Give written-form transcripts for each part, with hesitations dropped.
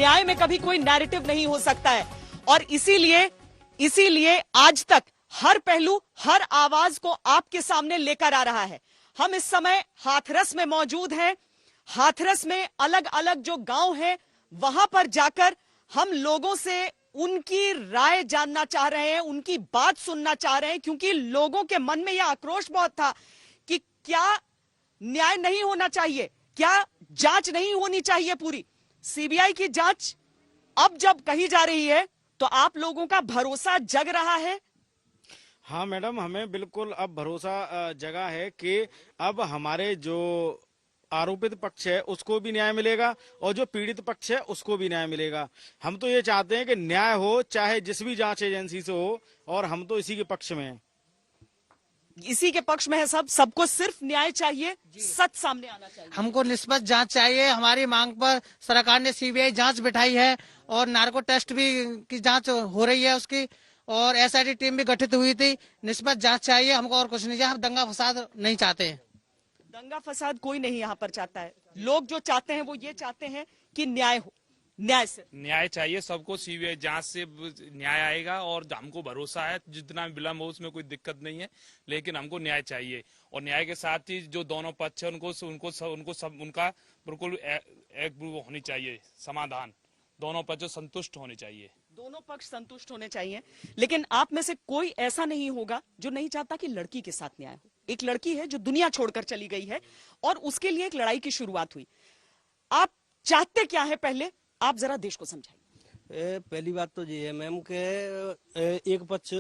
न्याय में कभी कोई नैरेटिव नहीं हो सकता है। और इसीलिए आज तक हर पहलू, हर आवाज को आपके सामने लेकर आ रहा है। हम इस समय हाथरस में मौजूद हैं। हाथरस में अलग अलग जो गांव हैं, वहां पर जाकर हम लोगों से उनकी राय जानना चाह रहे हैं, उनकी बात सुनना चाह रहे हैं, क्योंकि लोगों के मन में यह आक्रोश बहुत था कि क्या न्याय नहीं होना चाहिए, क्या जांच नहीं होनी चाहिए पूरी। सीबीआई की जांच अब जब कही जा रही है तो आप लोगों का भरोसा जग रहा है। हाँ मैडम, हमें बिल्कुल अब भरोसा जगा है कि अब हमारे जो आरोपित पक्ष है उसको भी न्याय मिलेगा और जो पीड़ित पक्ष है उसको भी न्याय मिलेगा। हम तो ये चाहते हैं कि न्याय हो, चाहे जिस भी जांच एजेंसी से हो, और हम तो इसी के पक्ष में हैं। इसी के पक्ष में है सबको सिर्फ न्याय चाहिए, सच सामने आना चाहिए। हमको निष्पक्ष जांच चाहिए। हमारी मांग पर सरकार ने सीबीआई जांच बिठाई है और नार्को टेस्ट भी की जांच हो रही है उसकी, और एसआईटी टीम भी गठित हुई थी। निष्पक्ष जांच चाहिए हमको, और कुछ नहीं चाहिए। हम दंगा फसाद नहीं चाहते हैं। दंगा फसाद कोई नहीं यहाँ पर चाहता है। लोग जो चाहते हैं वो ये चाहते हैं कि न्याय हो, न्याय से न्याय चाहिए सबको। सीबीआई जांच से न्याय आएगा और हमको भरोसा है जितना विलम्ब हो उसमें कोई दिक्कत नहीं है, लेकिन हमको न्याय चाहिए। और न्याय के साथ ही जो दोनों पक्ष है उनका बिल्कुल एक होनी चाहिए समाधान। दोनों पक्ष संतुष्ट होने चाहिए। दोनों पक्ष संतुष्ट होने चाहिए। लेकिन आप में से कोई ऐसा नहीं होगा जो नहीं चाहता कि लड़की के साथ न्याय हो। एक लड़की है जो दुनिया छोड़कर चली गई है और उसके लिए एक लड़ाई की शुरुआत हुई। आप चाहते क्या है, पहले आप जरा देश को समझाइए। पहली बात तो ये है मैम के एक पक्ष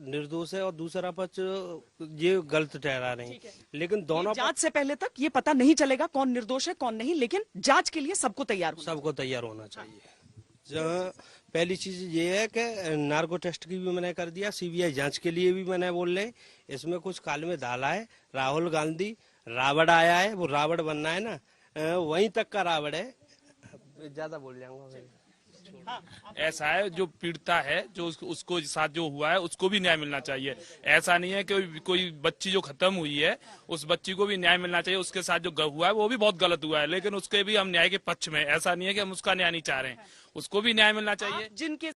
निर्दोष है और दूसरा पक्ष ये गलत ठहरा रहे हैं, लेकिन दोनों जांच से पहले तक ये पता नहीं चलेगा कौन निर्दोष है कौन नहीं, लेकिन जांच के लिए सबको तैयार होना चाहिए। पहली चीज ये है कि नार्को टेस्ट की भी मैंने कर दिया, सीबीआई जांच के लिए भी मैंने बोल रहे। इसमें कुछ काल में डाला है। राहुल गांधी रावण आया है, वो रावण बनना है ना, वहीं तक का रावण है। ज्यादा बोल जाऊंगा। ऐसा है जो पीड़िता है, जो उसको साथ जो हुआ है उसको भी न्याय मिलना चाहिए। ऐसा नहीं है कि कोई बच्ची जो खत्म हुई है उस बच्ची को भी न्याय मिलना चाहिए। उसके साथ जो हुआ है वो भी बहुत गलत हुआ है, लेकिन उसके भी हम न्याय के पक्ष में। ऐसा नहीं है कि हम उसका न्याय नहीं चाह रहे हैं, उसको भी न्याय मिलना चाहिए। जिनके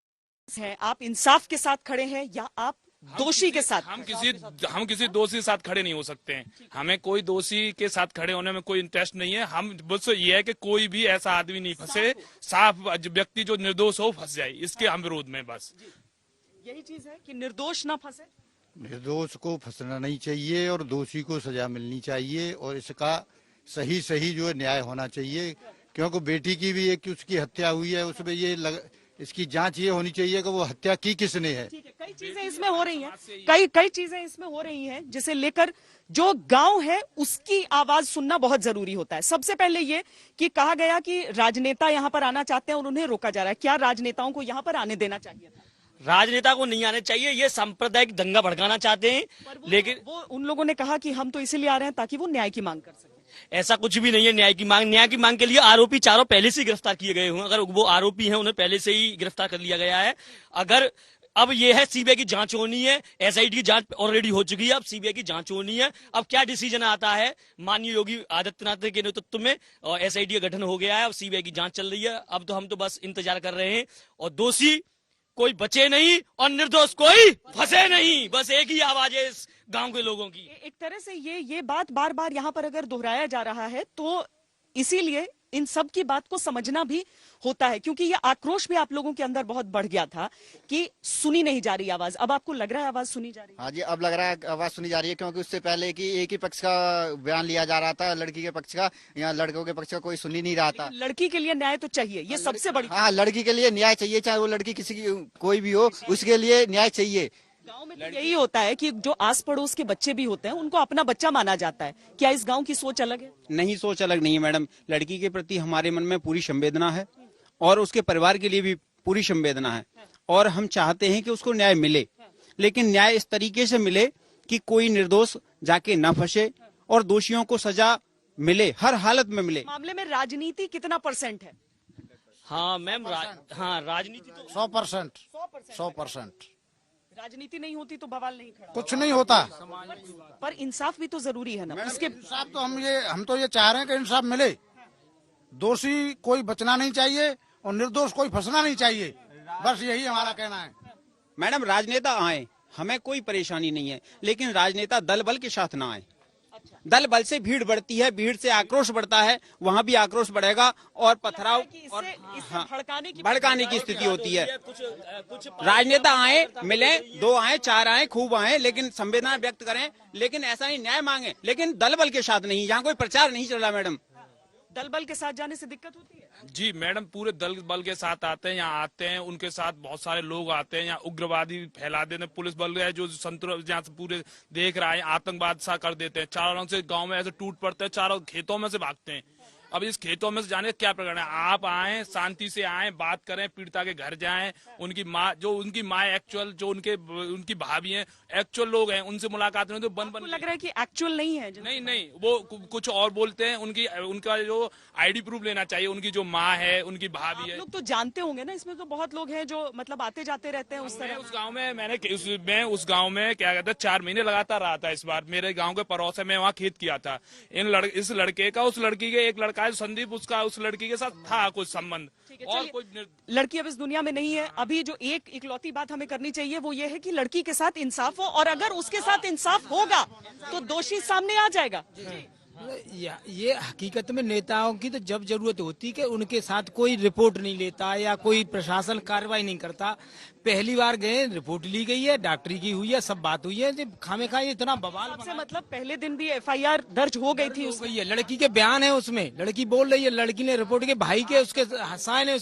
हैं आप इंसाफ के साथ खड़े हैं या आप दोषी के साथ? हम किसी दोषी के साथ खड़े नहीं हो सकते हैं। हमें कोई दोषी के साथ खड़े होने में कोई इंटरेस्ट नहीं है। हम बस ये है कि कोई भी ऐसा आदमी नहीं फंसे, साफ व्यक्ति जो निर्दोष हो फंस जाए, इसके हम विरोध में। बस यही चीज है कि निर्दोष ना फंसे। निर्दोष को फंसना नहीं चाहिए और दोषी को सजा मिलनी चाहिए, और इसका सही जो है न्याय होना चाहिए। क्योंकि बेटी की भी एक उसकी हत्या हुई है, उसमें इसकी जांच ये होनी चाहिए कि वो हत्या की किसने है। कई चीजें इसमें हो रही हैं, कई चीजें इसमें हो रही हैं, जिसे लेकर जो गांव है उसकी आवाज सुनना बहुत जरूरी होता है। सबसे पहले ये कि कहा गया कि राजनेता यहाँ पर आना चाहते हैं और उन्हें रोका जा रहा है। क्या राजनेताओं को यहाँ पर आने देना चाहिए था? राजनेता को नहीं आने चाहिए। ये सांप्रदायिक दंगा भड़काना चाहते हैं, लेकिन वो उन लोगों ने कहा कि हम तो इसीलिए आ रहे हैं ताकि वो न्याय की मांग कर सके। ऐसा कुछ भी नहीं है। न्याय की मांग के लिए आरोपी चारों पहले से गिरफ्तार किए गए हों। अगर वो आरोपी हैं उन्हें पहले से ही गिरफ्तार कर लिया गया है। अगर अब ये है सीबीआई की जांच होनी है, एसआईटी की जांच ऑलरेडी हो चुकी है, अब सीबीआई की जांच होनी है। अब क्या डिसीजन आता है माननीय योगी आदित्यनाथ के नेतृत्व में, और एसआईटी का गठन हो गया है, अब सीबीआई की जांच चल रही है। अब तो हम तो बस इंतजार कर रहे हैं, और दोषी कोई बचे नहीं और निर्दोष कोई फंसे नहीं। बस एक ही आवाज है इस गांव के लोगों की। एक तरह से ये बात बार बार यहाँ पर अगर दोहराया जा रहा है तो इसीलिए इन सब की बात को समझना भी होता है, क्योंकि ये आक्रोश भी आप लोगों के अंदर बहुत बढ़ गया था कि सुनी नहीं जा रही आवाज। अब आपको लग रहा है आवाज सुनी जा रही है? हाँ जी, अब लग रहा है आवाज सुनी जा रही है, क्योंकि उससे पहले कि एक ही पक्ष का बयान लिया जा रहा था, लड़की के पक्ष का, या लड़कों के पक्ष का कोई सुन ही नहीं रहा था। लड़की के लिए न्याय तो चाहिए, ये सबसे बड़ी। हाँ, लड़की के लिए न्याय चाहिए, चाहे वो लड़की किसी की कोई भी हो, उसके लिए न्याय चाहिए। गांव में तो यही होता है कि जो आस पड़ोस के बच्चे भी होते हैं उनको अपना बच्चा माना जाता है। क्या इस गांव की सोच अलग है? नहीं, सोच अलग नहीं है मैडम। लड़की के प्रति हमारे मन में पूरी संवेदना है और उसके परिवार के लिए भी पूरी संवेदना है, और हम चाहते हैं कि उसको न्याय मिले, लेकिन न्याय इस तरीके से मिले कि कोई निर्दोष जाके न फंसे और दोषियों को सजा मिले, हर हालत में मिले। मामले में राजनीति कितना % है? हाँ मैम, हाँ राजनीति तो 100%। राजनीति नहीं होती तो बवाल नहीं खड़ा, कुछ नहीं होता। पर इंसाफ भी तो जरूरी है ना। उसके इंसाफ तो हम तो ये चाह रहे हैं कि इंसाफ मिले। दोषी कोई बचना नहीं चाहिए और निर्दोष कोई फंसना नहीं चाहिए, बस यही हमारा कहना है। मैडम राजनेता आए, हमें कोई परेशानी नहीं है, लेकिन राजनेता दल बल के साथ ना आए। दल बल से भीड़ बढ़ती है, भीड़ से आक्रोश बढ़ता है, वहाँ भी आक्रोश बढ़ेगा और पथराव और भड़काने की स्थिति होती है। राजनेता आए, मिले, 2 आए, 4 आए, खूब आए, लेकिन संवेदना व्यक्त करें, लेकिन ऐसा नहीं न्याय मांगे, लेकिन दल बल के साथ नहीं। यहाँ कोई प्रचार नहीं चल रहा मैडम। दल बल के साथ जाने से दिक्कत होती है? जी मैडम, पूरे दल बल के साथ आते हैं, यहाँ आते हैं, उनके साथ बहुत सारे लोग आते हैं, यहाँ उग्रवादी फैला देते हैं, पुलिस बल है जो संतुलन यहाँ से पूरे देख रहा है, आतंकवाद सा कर देते हैं, चारों रंग से गांव में ऐसे टूट पड़ते हैं, चारों खेतों में से भागते हैं। अब इस खेतों में से जाने का क्या प्रकरण है? आप आए, शांति से आए, बात करें, पीड़िता के घर जाएं, उनकी माँ एक्चुअल जो उनकी भाभी हैं, एक्चुअल लोग हैं, उनसे मुलाकात नहीं तो बन लग रहा है कि एक्चुअल नहीं है। नहीं, वो कुछ और बोलते हैं। उनका जो आईडी प्रूफ लेना चाहिए, उनकी जो माँ है, उनकी भाभी है। लोग तो जानते होंगे ना, इसमें तो बहुत लोग हैं जो मतलब आते जाते रहते हैं उस तरह। उस गाँव में मैं उस गाँव में क्या कहते हैं 4 महीने लगातार रहा था। इस बार मेरे गाँव के पड़ोस है, मैं वहाँ खेत किया था। इस लड़के का उस लड़की के एक लड़का है संदीप, उसका उस लड़की के साथ था कुछ संबंध। और कोई लड़की अब इस दुनिया में नहीं है। अभी जो एक इकलौती बात हमें करनी चाहिए वो ये है कि लड़की के साथ इंसाफ हो, और अगर उसके साथ इंसाफ होगा तो दोषी सामने आ जाएगा। ये हकीकत में नेताओं की तो जब जरूरत होती कि उनके साथ कोई रिपोर्ट नहीं लेता या कोई प्रशासन कार्रवाई नहीं करता। पहली बार गए, रिपोर्ट ली गई है, डॉक्टरी की हुई है, सब बात हुई है, खामे खा इतना बवाल से मतलब पहले दिन भी FIR दर्ज हो गई थी। हो गई है, लड़की के बयान है उसमें, लड़की बोल रही है, लड़की ने रिपोर्ट के भाई के उसके हसायन है,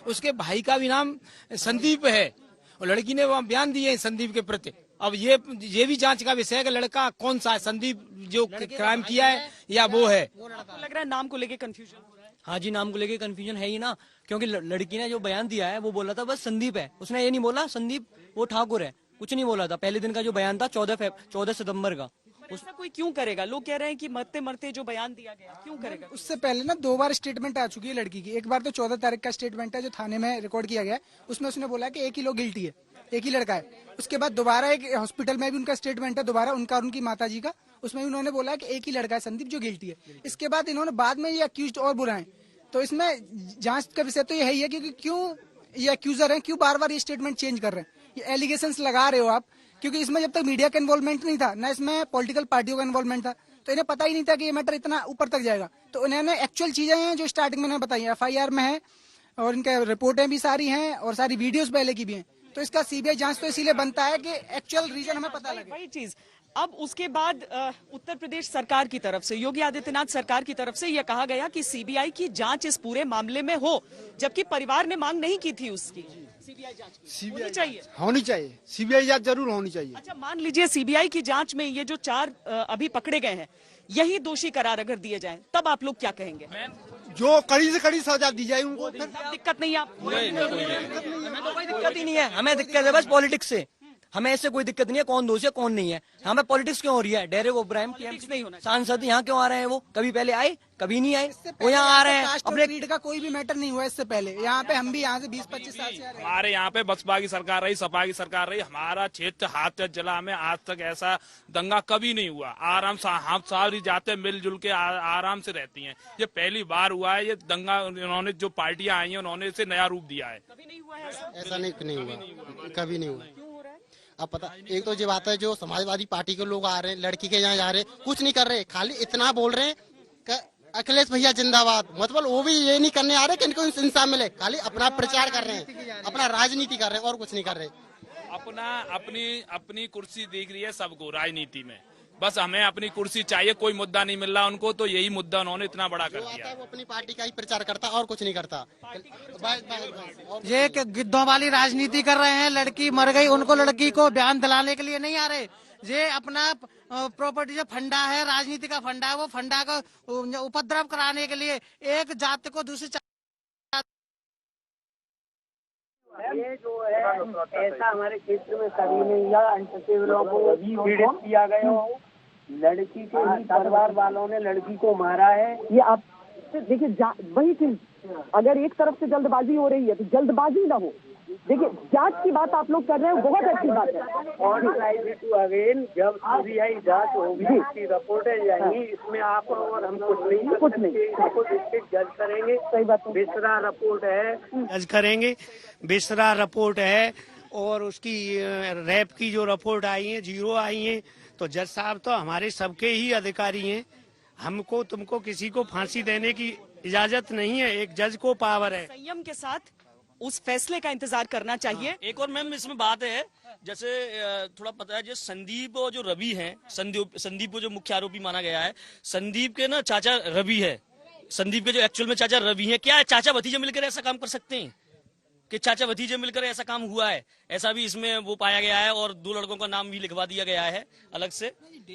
उसके भाई का भी नाम संदीप है और लड़की ने वहाँ बयान दिए हैं संदीप के प्रति। अब ये भी जांच का विषय है कि लड़का कौन सा है, संदीप जो क्राइम किया है या वो है। आपको लग रहा है नाम को लेके कंफ्यूजन हो रहा है? हाँ जी, नाम को लेके कंफ्यूजन है ही ना, क्योंकि लड़की ने जो बयान दिया है वो बोला था बस संदीप है, उसने ये नहीं बोला संदीप वो ठाकुर है, कुछ नहीं बोला था। पहले दिन का जो बयान था 14 सितंबर का। उसमें कोई क्यों करेगा? लोग कह रहे हैं कि मरते मरते जो बयान दिया गया क्यों करेगा? उससे पहले ना 2 बार स्टेटमेंट आ चुकी है लड़की की। एक बार तो 14 तारीख का स्टेटमेंट है जो थाने में रिकॉर्ड किया गया, उसमें उसने बोला कि एक ही लोग गिल्टी है, एक ही लड़का है। उसके बाद दोबारा एक हॉस्पिटल में भी उनका स्टेटमेंट है, दोबारा उनका और उनकी माताजी का, उसमें भी उन्होंने बोला कि एक ही लड़का है संदीप जो गिल्टी है। इसके बाद इन्होंने बाद में ये अक्यूज्ड और बुलाए, तो इसमें जांच का विषय तो ये है ही है कि क्यों ये अक्यूजर हैं, क्यों बार बार ये स्टेटमेंट चेंज कर रहे हैं, ये एलिगेशंस लगा रहे हो आप। क्योंकि इसमें जब तक मीडिया का इन्वॉल्वमेंट नहीं था, ना इसमें पॉलिटिकल पार्टियों का इन्वॉल्वमेंट था, तो इन्हें पता ही नहीं था कि ये मैटर इतना ऊपर तक जाएगा। तो इन्होंने एक्चुअल चीजें हैं जो स्टार्टिंग में बताई, FIR में है और इनके रिपोर्टें भी सारी हैं और सारी वीडियोस पहले की भी हैं। तो इसका CBI जांच तो इसीलिए बनता है कि एक्चुअल रीजन हमें पता लगे। वही चीज अब उसके बाद उत्तर प्रदेश सरकार की तरफ से, योगी आदित्यनाथ सरकार की तरफ से यह कहा गया कि CBI की जांच इस पूरे मामले में हो, जबकि परिवार ने मांग नहीं की थी उसकी। CBI जांच होनी चाहिए, CBI जांच जरूर होनी चाहिए। अच्छा, मान लीजिए CBI की जांच में ये जो 4 अभी पकड़े गए हैं यही दोषी करार अगर दिए जाएं, तब आप लोग क्या कहेंगे? जो कड़ी से कड़ी सजा दी जाए उनको। दिक्कत नहीं है आपको? कोई दिक्कत ही नहीं है, हमें दिक्कत है बस पॉलिटिक्स से। हमें इससे कोई दिक्कत नहीं है कौन दोषी है कौन नहीं है। हमें पॉलिटिक्स क्यों हो रही है? डेरेक ओब्रायन नहीं होना, सांसद यहाँ क्यों आ रहे हैं? वो कभी पहले आए, कभी नहीं आए, वो यहाँ आ रहे हैं। अपने क्रीड का कोई भी मैटर नहीं हुआ इससे पहले। यहाँ पे हम भी यहाँ से 20-25 साल से हमारे यहाँ पे बसपा की सरकार रही, सपा की सरकार रही, हमारा क्षेत्र हाथ जिला में आज तक ऐसा दंगा कभी नहीं हुआ। आराम से हम सारी जाते मिलजुल के आराम से रहती हैं। ये पहली बार हुआ है ये दंगा, उन्होंने जो पार्टियां आई हैं उन्होंने इसे नया रूप दिया है। कभी नहीं हुआ है ऐसा नहीं हुआ, कभी नहीं हुआ। अब पता, एक तो ये बात है जो समाजवादी पार्टी के लोग आ रहे हैं, लड़की के यहाँ जा रहे हैं, कुछ नहीं कर रहे, खाली इतना बोल रहे हैं कि अखिलेश भैया जिंदाबाद। मतलब वो भी ये नहीं करने आ रहे कि इनको इंसाफ मिले, खाली अपना प्रचार कर रहे हैं, अपना राजनीति कर रहे हैं और कुछ नहीं कर रहे। अपनी कुर्सी देख रही है सबको राजनीति में, बस हमें अपनी कुर्सी चाहिए। कोई मुद्दा नहीं मिल रहा उनको, तो यही मुद्दा उन्होंने इतना बड़ा कर दिया। वो अपनी पार्टी का ही प्रचार करता और कुछ नहीं करता। ये गिद्धों वाली राजनीति कर रहे हैं। लड़की मर गई, उनको लड़की को बयान दिलाने के लिए नहीं आ रहे। ये अपना प्रॉपर्टी जो फंडा है, राजनीति का फंडा है, वो फंडा का उपद्रव कराने के लिए एक जाति को दूसरी। ये जो है ऐसा हमारे क्षेत्र में कभी नहीं या अंतसेवरों को पीड़ित किया गया हो। लड़की के ही परिवार वालों ने लड़की को मारा है। ये आप देखिए वही चीज, अगर एक तरफ से जल्दबाजी हो रही है तो जल्दबाजी ना हो, देखिए, जांच की बात आप लोग कर रहे हैं, बहुत अच्छी बात है। और अगेन जब सीबीआई जांच होगी, इसकी रिपोर्टें जाएंगी, इसमें आप और हम कुछ नहीं डिस्ट्रिक्ट जज करेंगे। सही बात है। बिस्रा रिपोर्ट है, जज करेंगे। बिस्रा रिपोर्ट है और उसकी रैप की जो रिपोर्ट आई है 0 आई है। तो जज साहब तो हमारे सबके ही अधिकारी हैं। हमको तुमको किसी को फांसी देने की इजाजत नहीं है, एक जज को पावर है। संयम के साथ उस फैसले का इंतजार करना चाहिए। एक और मैम इसमें बात है, जैसे थोड़ा पता है, जो संदीप और जो रवि हैं, संदीप को जो मुख्य आरोपी माना गया है, संदीप के ना चाचा रवि है, संदीप के जो एक्चुअल में चाचा रवि है। क्या चाचा भतीजे मिलकर ऐसा काम कर सकते हैं कि चाचा भतीजे मिलकर ऐसा काम हुआ है? ऐसा भी इसमें वो पाया गया है और 2 लड़कों का नाम भी लिखवा दिया गया है अलग से।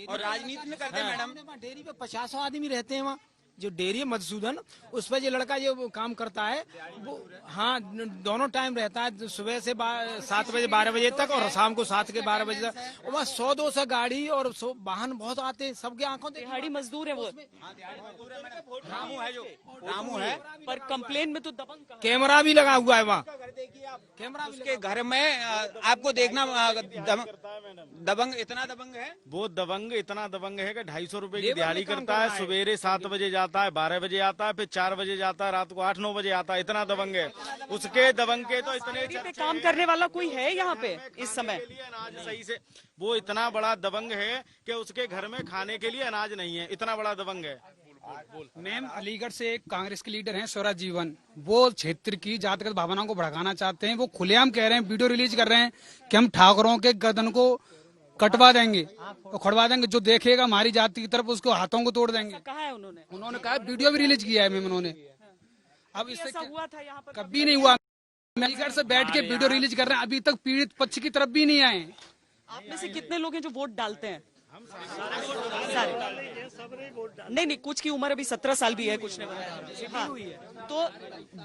और राजनीति में करते हैं मैडम, डेयरी पे 50 आदमी रहते हैं वहाँ, जो डेयरी है मधुसूदन, उस पर जो लड़का जो काम करता है वो, हाँ, दोनों टाइम रहता है, सुबह से 7 बजे 12 बजे तक और शाम को 7 के 12 बजे तक। और वहाँ 100-200 गाड़ी और वाहन बहुत आते हैं, सबके आंखों से। दिहाड़ी मजदूर है वो। रामू है, पर कंप्लेन में तो दबंग कैमरा भी लगा हुआ है वहाँ। कैमरा उसके घर में आपको देखना, दबंग इतना दबंग है, वो दबंग इतना दबंग है कि 250 रुपए की दिहाड़ी करता है। सवेरे 7 बजे जाता है, 12 बजे आता है, फिर 4 बजे जाता है, रात को 8-9 बजे आता है। इतना दबंग है। उसके दबंग के तो इतने पे काम करने वाला कोई है यहाँ पे इस समय? अनाज सही से, वो इतना बड़ा दबंग है कि उसके घर में खाने के लिए अनाज नहीं है, इतना बड़ा दबंग है। मैम, अलीगढ़ से एक कांग्रेस के लीडर हैं स्वराज जीवन, वो क्षेत्र की जातिगत भावनाओं को भड़काना चाहते हैं। वो खुलेआम कह रहे हैं, वीडियो रिलीज कर रहे हैं कि हम ठाकुरों के गर्दन को कटवा देंगे और खड़वा देंगे, जो देखेगा हमारी जाति की तरफ उसको हाथों को तोड़ देंगे। कहा है उन्होंने कहा, वीडियो भी रिलीज किया है मैम उन्होंने। अब इससे हुआ था यहाँ पर? कभी नहीं हुआ। अलीगढ़ से बैठ के वीडियो रिलीज कर रहे हैं, अभी तक पीड़ित पक्ष की तरफ भी नहीं आए। आप में से कितने लोग हैं जो वोट डालते हैं? सारे। नहीं, कुछ की उम्र अभी 17 साल भी है, कुछ ने बताया। हाँ। तो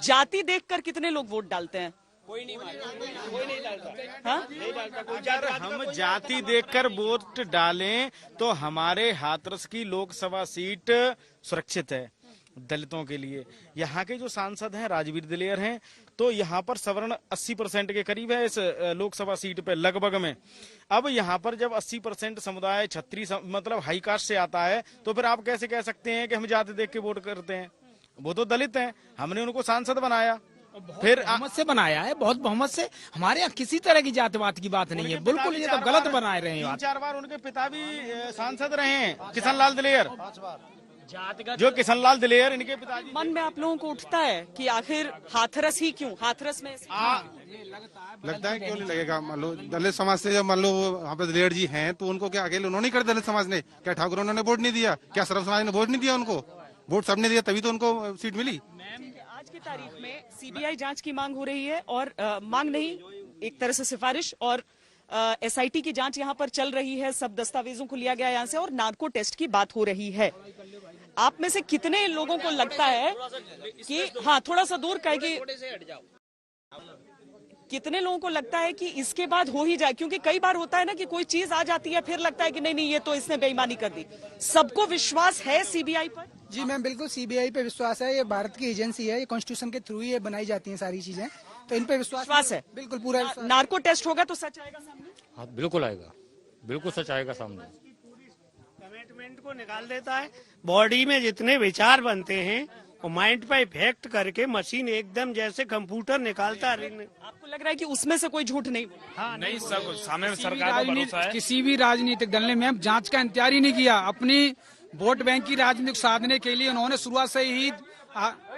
जाति देखकर कितने लोग वोट डालते हैं? कोई नहीं डालता। हाँ? नहीं डालता। हम जाति देखकर वोट डालें तो हमारे हाथरस की लोकसभा सीट सुरक्षित है दलितों के लिए। यहाँ के जो सांसद हैं राजवीर दिलेर हैं, तो यहाँ पर सवर्ण 80% के करीब है इस लोकसभा सीट पे लगभग में। अब यहाँ पर जब 80% समुदाय छत्री मतलब हाई कास्ट से आता है, तो फिर आप कैसे कह सकते हैं कि हम जाति देख के वोट करते हैं? वो तो दलित हैं, हमने उनको सांसद बनाया, फिर बहुमत से बनाया है, बहुत बहुमत से। हमारे यहाँ किसी तरह की जातिवाद की बात नहीं है, बिल्कुल। ये तो गलत बनाए रहे हैं। 3-4 बार उनके पिता भी सांसद रहे हैं, किशन लाल दिलेर, जो किशन लाल दिलेर इनके पिताजी। मन में आप लोगों को उठता है कि आखिर हाथरस ही क्यों? हाथरस में लगता है क्यों नहीं लगेगा? मान लो दलित समाज से, जब मान लो वहाँ पे दिलेर जी हैं, तो उनको क्या अकेले उन्होंने कर, दलित समाज ने क्या ठाकुर उन्होंने वोट नहीं दिया? क्या सर्व समाज ने वोट नहीं दिया? उनको वोट सबने दिया, तभी तो उनको सीट मिली। आज की तारीख में सीबीआई जांच की मांग हो रही है, और मांग नहीं, एक तरह से सिफारिश, और एसआईटी की जांच यहाँ पर चल रही है। सब दस्तावेजों को लिया गया यहाँ से और नार्को टेस्ट की बात हो रही है। आप में से कितने लोगों को लगता है कि, हाँ, थोड़ा सा दूर कहेगी, कितने लोगों को लगता है कि इसके बाद हो ही जाए? क्योंकि कई बार होता है ना कि कोई चीज आ जाती है, फिर लगता है कि नहीं, ये तो इसने बेईमानी कर दी। सबको विश्वास है सीबीआई पर? जी मैम, बिल्कुल सीबीआई पे विश्वास है। ये भारत की एजेंसी है, ये कॉन्स्टिट्यूशन के थ्रू ही ये बनाई जाती हैं सारी चीजें, तो इन पे विश्वास है। बिल्कुल पूरा। नार्को टेस्ट होगा तो सच आएगा सामने? हाँ, बिल्कुल आएगा, बिल्कुल सच आएगा सामने। कमिटमेंट को निकाल देता है। बॉडी में जितने विचार बनते हैं वो माइंड पे इफेक्ट करके मशीन एकदम जैसे कंप्यूटर निकालता है। आपको लग रहा है कि उसमें से कोई झूठ नहीं? हाँ, नहीं, सब सामने सरकार का भरोसा है। किसी भी राजनीतिक दल ने मैम जांच का इंतजार ही नहीं किया। अपनी वोट बैंक की राजनीति साधने के लिए उन्होंने शुरुआत से ही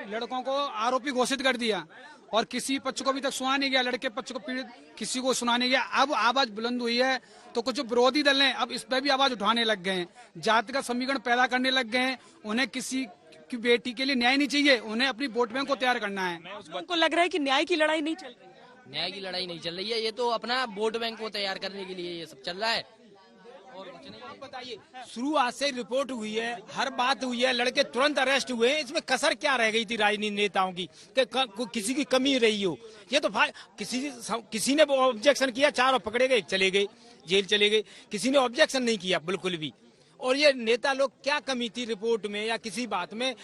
लड़कों को आरोपी घोषित कर दिया, और किसी पक्ष को अभी तक सुना नहीं गया, लड़के पक्ष को पीड़ित किसी को सुना नहीं गया। अब आवाज बुलंद हुई है तो कुछ विरोधी दल हैं अब इस पर भी आवाज उठाने लग गए हैं, जाति का समीकरण पैदा करने लग गए हैं। उन्हें किसी की बेटी के लिए न्याय नहीं चाहिए, उन्हें अपनी वोट बैंक को तैयार करना है। उनको लग रहा है कि न्याय की लड़ाई नहीं चल रही? न्याय की लड़ाई नहीं चल रही है, ये तो अपना वोट बैंक को तैयार करने के लिए ये सब चल रहा है, और कुछ नहीं। आप बताइए, शुरुआत से रिपोर्ट हुई है, हर बात हुई है, लड़के तुरंत अरेस्ट हुए हैं, इसमें कसर क्या रह गई थी राजनीतिक नेताओं की कि किसी की कमी रही हो? ये तो किसी ने ऑब्जेक्शन किया, 4 पकड़े गए, चले गए, जेल चले गए। किसी ने ऑब्जेक्शन नहीं किया बिल्कुल भी, और ये नेता लोग क्या कमी थी रिपोर्ट में या किसी बात में?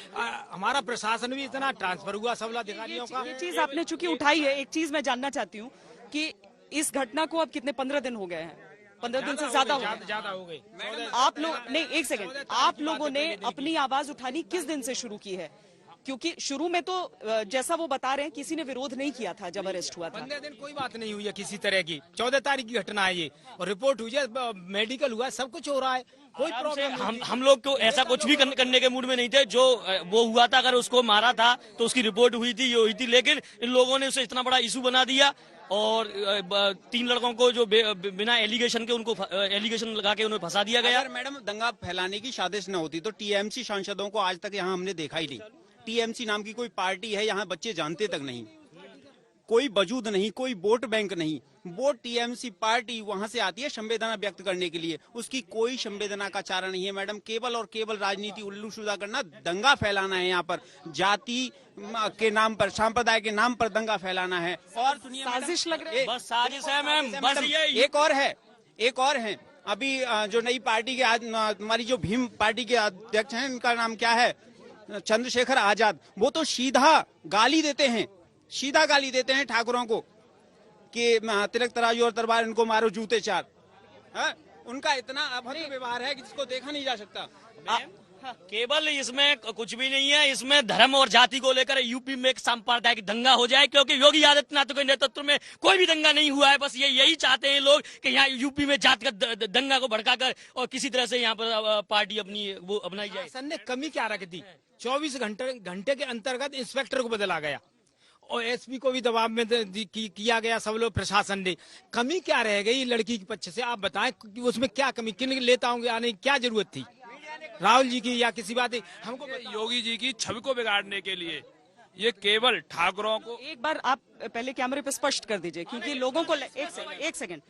हमारा प्रशासन भी इतना ट्रांसफर हुआ सब अधिकारियों का। ये चीज आपने चूंकि उठाई है, एक चीज मैं जानना चाहती हूँ कि इस घटना को अब कितने 15 दिन हो गए हैं, 15 दिन से ज्यादा हो गए। आप लोग नहीं, एक सेकंड, आप लोगों ने अपनी आवाज उठानी किस दिन से शुरू की है? क्योंकि शुरू में तो जैसा वो बता रहे हैं किसी ने विरोध नहीं किया था जब अरेस्ट हुआ था। 15 दिन कोई बात नहीं हुई है किसी तरह की। 14 तारीख की घटना है ये, और रिपोर्ट हुई है, मेडिकल हुआ है, सब कुछ हो रहा है, कोई प्रॉब्लम। हम लोग को ऐसा कुछ भी करने के मूड में नहीं थे। जो वो हुआ था, अगर उसको मारा था तो उसकी रिपोर्ट हुई थी, ये हुई थी, लेकिन इन लोगों ने उसे इतना बड़ा इशू बना दिया और 3 लड़कों को जो बिना एलिगेशन के उनको एलिगेशन लगा के उन्हें फंसा दिया गया। अगर मैडम दंगा फैलाने की साजिश न होती तो टीएमसी सांसदों को आज तक यहाँ हमने देखा ही नहीं। टीएमसी नाम की कोई पार्टी है यहाँ, बच्चे जानते तक नहीं, कोई वजूद नहीं, कोई वोट बैंक नहीं। वोट टीएमसी पार्टी वहां से आती है संवेदना व्यक्त करने के लिए, उसकी कोई संवेदना का चारा नहीं है मैडम। केवल और केवल राजनीति उल्लूशुदा करना, दंगा फैलाना है यहाँ पर, जाति के नाम पर, संप्रदाय के नाम पर दंगा फैलाना है। और सुनिए, साजिश लग रही है, बस साजिश है मैम, बस ये एक और है अभी जो नई पार्टी के, हमारी जो भीम पार्टी के अध्यक्ष हैं, इनका नाम क्या है, चंद्रशेखर आजाद, वो तो सीधा गाली देते हैं ठाकुरों को कि तिलक तराजू और तलवार इनको मारो जूते 4। उनका इतना अभद्र व्यवहार है कि जिसको देखा नहीं जा सकता। केवल इसमें कुछ भी नहीं है, इसमें धर्म और जाति को लेकर यूपी में एक सांप्रदायिक दंगा हो जाए, क्योंकि योगी आदित्यनाथ के नेतृत्व में कोई भी दंगा नहीं हुआ है। बस यही चाहते हैं लोग कि यहाँ यूपी में जातिगत दंगा को भड़काकर और किसी तरह से यहाँ पर पार्टी अपनी वो अपनाई जाए। सर ने कमी क्या रख दी? 24 घंटे के अंतर्गत इंस्पेक्टर को बदला गया और एसपी को भी दबाव में किया गया, सब लोग प्रशासन ने। कमी क्या रह गई लड़की के पक्ष से? आप बताएं कि उसमें क्या कमी, किन नेताओं के आने की क्या जरूरत थी? राहुल जी की या किसी बात? हमको योगी जी की छवि को बिगाड़ने के लिए ये केवल ठाकुरों को। एक बार आप पहले कैमरे पे स्पष्ट कर दीजिए, क्योंकि लोगों को एक सेकंड,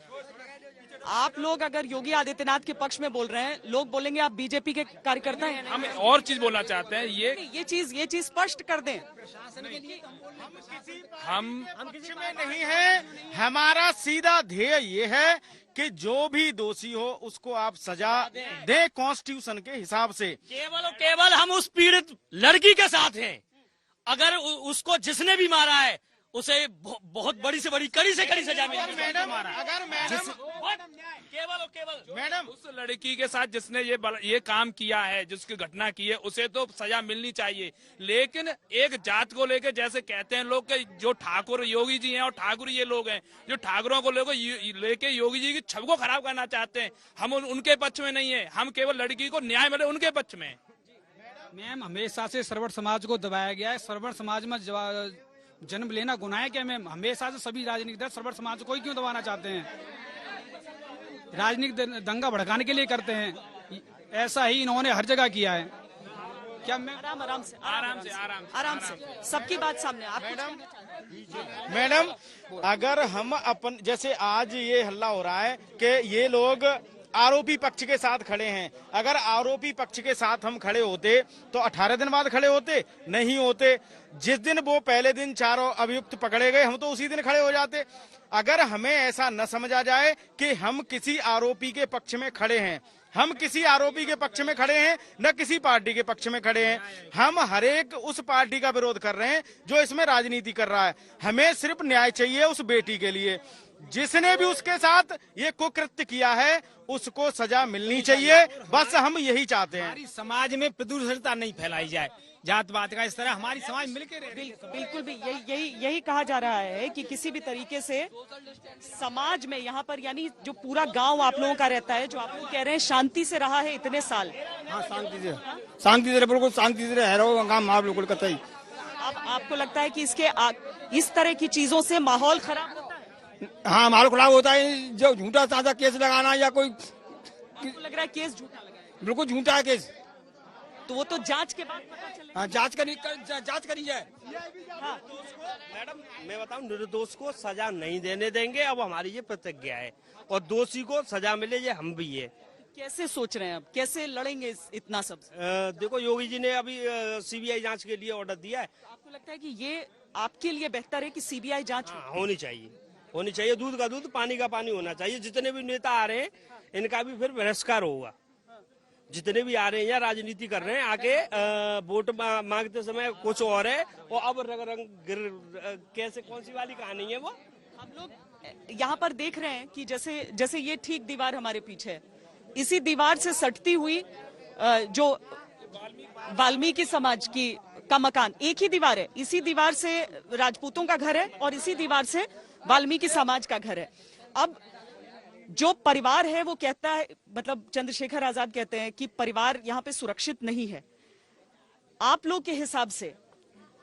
आप लोग अगर योगी आदित्यनाथ के पक्ष में बोल रहे हैं, लोग बोलेंगे आप बीजेपी के कार्यकर्ता हैं। हम और चीज बोलना चाहते हैं, ये चीज स्पष्ट कर दें। हम कुछ में नहीं है, हमारा सीधा ध्येय ये है कि जो भी दोषी हो उसको आप सजा दे कॉन्स्टिट्यूशन के हिसाब से। केवल और केवल हम उस पीड़ित लड़की के साथ हैं। अगर उसको जिसने भी मारा है उसे बहुत बड़ी से बड़ी, कड़ी से कड़ी सजा मिलेगी। केवल मैडम उस लड़की के साथ जिसने ये काम किया है, जिसकी घटना की है, उसे तो सजा मिलनी चाहिए। लेकिन एक जात को लेकर जैसे कहते हैं लोग कि जो ठाकुर योगी जी हैं और ठाकुर ये लोग हैं जो ठाकुरों को लेके योगी जी की छवि को खराब करना चाहते हैं, हम उनके पक्ष में नहीं है। हम केवल लड़की को न्याय मिले उनके पक्ष में। मैम हमेशा से सर्वण समाज को दबाया गया है। सर्वण समाज में जन्म लेना गुनाह है क्या मैम? हमेशा से सभी राजनीतिक दल सर्वण समाज को ही क्यों दबाना चाहते हैं? राजनीतिक दंगा भड़काने के लिए करते हैं। ऐसा ही इन्होंने हर जगह किया है। क्या मैम? आराम से सबकी बात सामने। आप मैडम अगर हम अपन, जैसे आज ये हल्ला हो रहा है कि ये लोग आरोपी पक्ष के साथ खड़े हैं, अगर आरोपी पक्ष के साथ हम खड़े होते तो 18 दिन बाद खड़े होते? नहीं होते। जिस दिन वो पहले दिन चारों अभियुक्त पकड़े गए, हम तो उसी दिन खड़े हो जाते। अगर हमें ऐसा न समझा जाए कि हम किसी आरोपी के पक्ष में खड़े हैं, हम किसी आरोपी के पक्ष में खड़े हैं, न किसी पार्टी के पक्ष में खड़े हैं। हम हर एक उस पार्टी का विरोध कर रहे हैं जो इसमें राजनीति कर रहा है। हमें सिर्फ न्याय चाहिए उस बेटी के लिए। जिसने भी उसके साथ ये कुकृत्य किया है उसको सजा मिलनी चाहिए, बस हम यही चाहते हैं। हमारी समाज में प्रदूषणता नहीं फैलाई जाए, जात पात का इस तरह हमारी समाज मिलकर रहे। बिल्कुल भी यही कहा जा रहा है कि किसी भी तरीके से समाज में यहाँ पर, यानी जो पूरा गांव आप लोगों का रहता है, जो आप लोग कह रहे हैं शांति से रहा है इतने साल। हाँ, शांति से बिल्कुल शांति से रह रहा हो गाँव बिल्कुल कतई। अब आपको लगता है कि इस तरह की चीजों से माहौल खराब होता है? हाँ, माहौल खराब होता है। जो झूठा ताजा केस लगाना या कोई, आपको लग रहा है केस झूठा लगा है? बिल्कुल झूठा है केस। तो वो तो जांच के बाद पता चलेगा। हाँ, जांच करी जाए। हाँ। मैडम मैं बताऊं, निर्दोष को सजा नहीं देने देंगे, अब हमारी ये प्रतिज्ञा है, और दोषी को सजा मिले ये हम भी है। कैसे सोच रहे हैं अब, कैसे लड़ेंगे इतना सब? देखो योगी जी ने अभी सीबीआई जांच के लिए ऑर्डर दिया है। आपको लगता है कि ये आपके लिए बेहतर है कि सीबीआई जांच होनी चाहिए? दूध का दूध, पानी का पानी होना चाहिए। जितने भी नेता आ रहे हैं इनका भी फिर बहिष्कार होगा। जितने भी आ रहे हैं या राजनीति कर रहे हैं आके वोट मांगते समय कुछ और है और अब रंग कैसे कौन सी वाली कहानी है वो। हम लोग यहाँ पर देख रहे हैं कि जैसे ये ठीक दीवार हमारे पीछे है, इसी दीवार से सटती हुई जो वाल्मीकि समाज का मकान, एक ही दीवार है, इसी दीवार से राजपूतों का घर है और इसी दीवार से वाल्मीकि समाज का घर है। अब जो परिवार है वो कहता है, मतलब चंद्रशेखर आजाद कहते हैं कि परिवार यहाँ पे सुरक्षित नहीं है। आप लोग के हिसाब से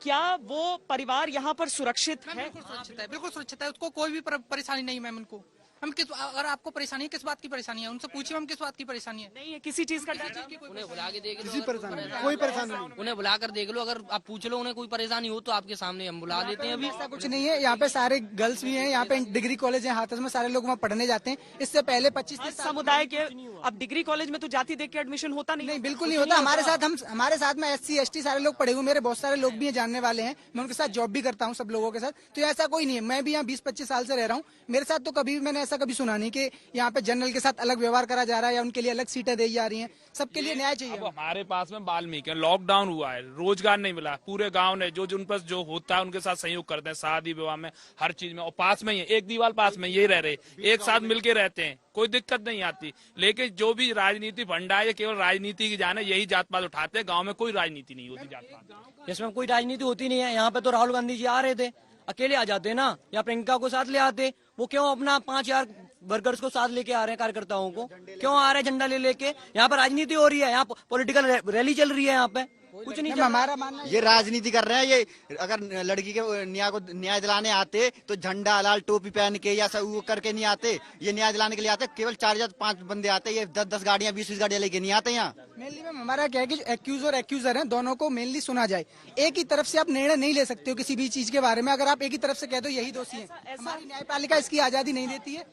क्या वो परिवार यहाँ पर सुरक्षित है? बिल्कुल सुरक्षित है, बिल्कुल सुरक्षित है। उसको कोई भी परेशानी नहीं मैम। उनको हम अगर आपको परेशानी है, किस बात की परेशानी है उनसे पूछिए, हम किस बात की परेशानी है। नहीं है किसी चीज का डर, उन्हें बुला के देख लो, किसी परेशानी कोई परेशानी नहीं, उन्हें बुला कर देख लो। अगर आप पूछ लो उन्हें कोई परेशानी हो तो आपके सामने हम बुला लेते हैं। अभी ऐसा कुछ नहीं है। यहाँ पे सारे गर्ल्स भी हैं, यहाँ पे डिग्री कॉलेज है हाथरस में, सारे लोग वहाँ पढ़ने जाते हैं। इससे पहले 25 समुदाय के, अब डिग्री कॉलेज में तो जाति देख के एडमिशन होता नहीं। नहीं, बिल्कुल नहीं होता। हमारे साथ में SC ST सारे लोग पढ़े हुए, मेरे बहुत सारे लोग भी हैं जानने वाले हैं, मैं उनके साथ जॉब भी करता हूँ सब लोगों के साथ। तो ऐसा कोई नहीं है। मैं भी यहाँ 20-25 साल से रह रहा हूँ, मेरे साथ तो कभी भी मैंने ऐसा कभी सुना नहीं कि यहाँ पे जनरल के साथ अलग व्यवहार करा जा रहा है या उनके लिए अलग सीटें दी जा रही हैं। सबके लिए न्याय चाहिए। हमारे पास में वाल्मीकि लॉकडाउन हुआ है, रोजगार नहीं मिला, पूरे गांव ने जो उन पर जो होता है उनके साथ सहयोग करते हैं, शादी विवाह में हर चीज में, और पास में ही है, एक दीवार पास में ये रह रहे, एक साथ मिलके रहते हैं, कोई दिक्कत नहीं आती। लेकिन जो भी राजनीति फंडा है ये केवल राजनीति की जाने यही जात पात उठाते हैं, गाँव में कोई राजनीति नहीं होती जात पात। इसमें कोई राजनीति होती नहीं है। यहाँ पे तो राहुल गांधी जी आ रहे थे, अकेले आ जाते ना, या प्रियंका को साथ ले आते। वो क्यों अपना 5000 वर्कर्स को साथ लेके आ रहे हैं, कार्यकर्ताओं को क्यों आ रहे हैं झंडा ले लेके? यहाँ पर राजनीति हो रही है, यहाँ पॉलिटिकल रैली चल रही है, यहाँ पे कुछ नहीं। हमारा मानना ये राजनीति कर रहे हैं। ये अगर लड़की के न्याय दिलाने आते तो झंडा लाल टोपी पहन के या सब वो करके नहीं आते। ये न्याय दिलाने के लिए आते, केवल 4 या 5 बंदे आते, ये 10-10 गाड़ियां 20-20 गाड़ियां लेके नहीं आते यहाँ। मेनली मैम हमारा क्या है कि एक्यूज और एक्यूजर हैं, दोनों को मेनली सुना जाए। एक ही तरफ से आप निर्णय नहीं ले सकते हो किसी भी चीज के बारे में। अगर आप एक ही तरफ से कह दो यही दोषी है, हमारी न्यायपालिका इसकी आजादी नहीं देती है।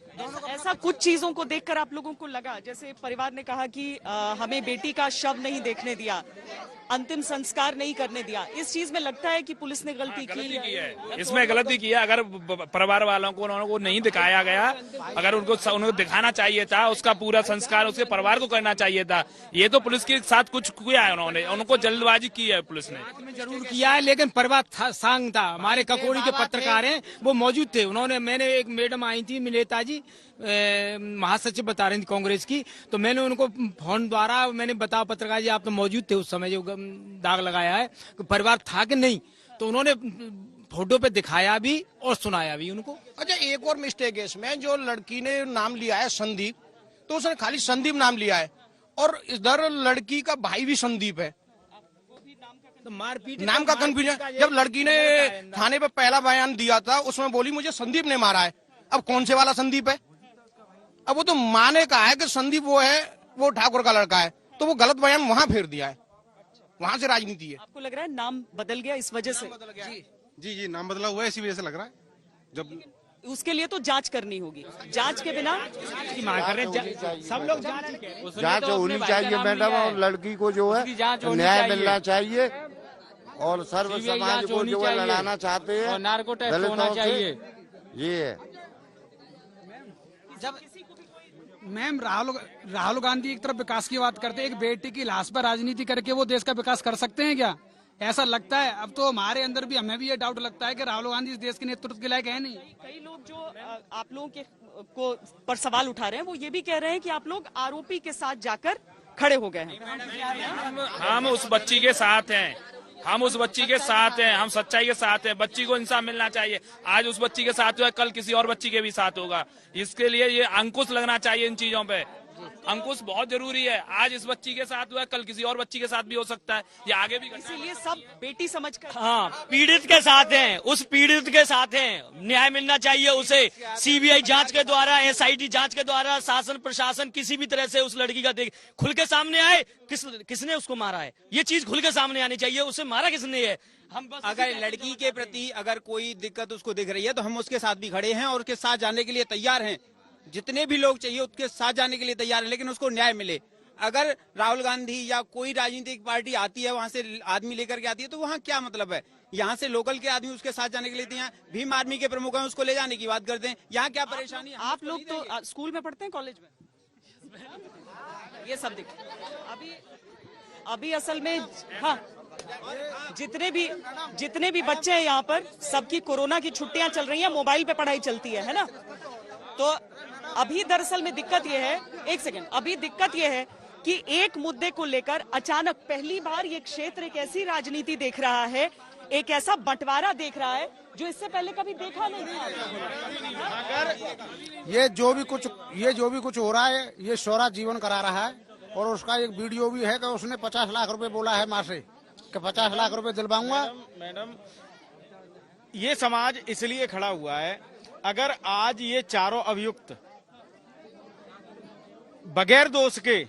ऐसा कुछ चीजों को देखकर आप लोगों को लगा, जैसे परिवार ने कहा कि हमें बेटी का शव नहीं देखने दिया, अंतिम संस्कार नहीं करने दिया, इस चीज में लगता है कि पुलिस ने गलती की है। इसमें गलती की है। अगर परिवार वालों को उन्होंने नहीं दिखाया गया, अगर उनको दिखाना चाहिए था, उसका पूरा संस्कार उसके परिवार को करना चाहिए था। ये तो पुलिस के साथ कुछ किया है उन्होंने, उनको जल्दबाजी की है पुलिस ने। जरूर किया है, लेकिन परिवार सांग था। हमारे ककोड़ी के पत्रकार हैं, वो मौजूद थे। उन्होंने, मैंने एक मैडम आई थी मिलेता जी, महासचिव बता रही थी कांग्रेस की, तो मैंने उनको फोन द्वारा मैंने बताया, पत्रकार जी आप तो मौजूद थे उस समय जो दाग लगाया है, परिवार था कि नहीं, तो उन्होंने फोटो पे दिखाया भी और सुनाया भी उनको। अच्छा, एक और मिस्टेक है इसमें, जो लड़की ने नाम लिया है संदीप, तो उसने खाली संदीप नाम लिया है, और इधर लड़की का भाई भी संदीप है। तो मारपीट नाम का कंफ्यूजन। जब लड़की ने थाने पे पहला बयान दिया था, उसमें बोली मुझे संदीप ने मारा है। अब कौन से वाला संदीप है? अब वो तो माँ ने कहा है कि संदीप वो है, वो ठाकुर का लड़का है, तो वो गलत बयान वहाँ फेर दिया है, वहाँ से राजनीति है। आपको लग रहा है नाम बदल गया इस वजह से? जी नाम बदला हुआ है, इसी वजह से लग रहा है। जब उसके लिए तो जांच करनी होगी, जांच के बिना मांग कर रहे हैं सब लोग। जांच होनी चाहिए मैडम, और लड़की को जो है न्याय मिलना चाहिए, और सर्व समाज को जो है लड़ाना चाहते हैं, नार्को टेस्ट होना चाहिए। ये है। जब मैम राहुल गांधी एक तरफ विकास की बात करते हैं, एक बेटी की लाश पर राजनीति करके वो देश का विकास कर सकते हैं क्या? ऐसा लगता है। अब तो हमारे अंदर भी, हमें भी ये डाउट लगता है कि राहुल गांधी इस देश के नेतृत्व के लायक है नहीं। कई लोग जो आप लोगों के को पर सवाल उठा रहे हैं वो ये भी कह रहे हैं कि आप लोग आरोपी के साथ जाकर खड़े हो गए हैं। हम उस बच्ची के साथ हैं, हम उस बच्ची के साथ हैं, हम सच्चाई के साथ हैं। बच्ची को इंसाफ मिलना चाहिए। आज उस बच्ची के साथ हुआ, कल किसी और बच्ची के भी साथ होगा। इसके लिए ये अंकुश लगना चाहिए इन चीजों पे। अंकुश बहुत जरूरी है। आज इस बच्ची के साथ हुआ, कल किसी और बच्ची के साथ भी हो सकता है, ये आगे भी। इसीलिए सब बेटी समझकर, हाँ, पीड़ित के साथ हैं, उस पीड़ित के साथ हैं। न्याय मिलना चाहिए उसे। CBI जांच के द्वारा, SIT जांच के द्वारा, शासन प्रशासन किसी भी तरह से उस लड़की का देख खुल के सामने आए, किसने उसको मारा है, ये चीज खुल के सामने आनी चाहिए। उसे मारा किसने है? हम बस अगर लड़की के प्रति अगर कोई दिक्कत उसको दिख रही है तो हम उसके साथ भी खड़े हैं और उसके साथ जाने के लिए तैयार हैं। जितने भी लोग चाहिए उसके साथ जाने के लिए तैयार है, लेकिन उसको न्याय मिले। अगर राहुल गांधी या कोई राजनीतिक पार्टी आती है, वहां से आदमी लेकर के आती है, तो वहाँ क्या मतलब है? यहाँ से लोकल के आदमी उसके साथ जाने के लिए तैयार। भीम आर्मी के प्रमुख हैं, उसको ले जाने की बात करते हैं। यहाँ क्या परेशानी है? आप लोग तो स्कूल में पढ़ते हैं, कॉलेज में? ये सब देखिए अभी असल में हाँ जितने भी बच्चे हैं यहाँ पर सबकी कोरोना की छुट्टियां चल रही हैं, मोबाइल पे पढ़ाई चलती है ना। तो अभी दरअसल में दिक्कत ये है, एक सेकंड, अभी दिक्कत ये है कि एक मुद्दे को लेकर अचानक पहली बार ये क्षेत्र एक ऐसी राजनीति देख रहा है, एक ऐसा बंटवारा देख रहा है जो इससे पहले कभी देखा नहीं था। ये जो भी कुछ हो रहा है ये शौरा जीवन करा रहा है, और उसका एक वीडियो भी है कि उसने 50 लाख रुपए बोला है माँ से कि 50 लाख रुपए दिलवाऊंगा। मैडम ये समाज इसलिए खड़ा हुआ है, अगर आज ये चारों अभियुक्त बगैर दोष के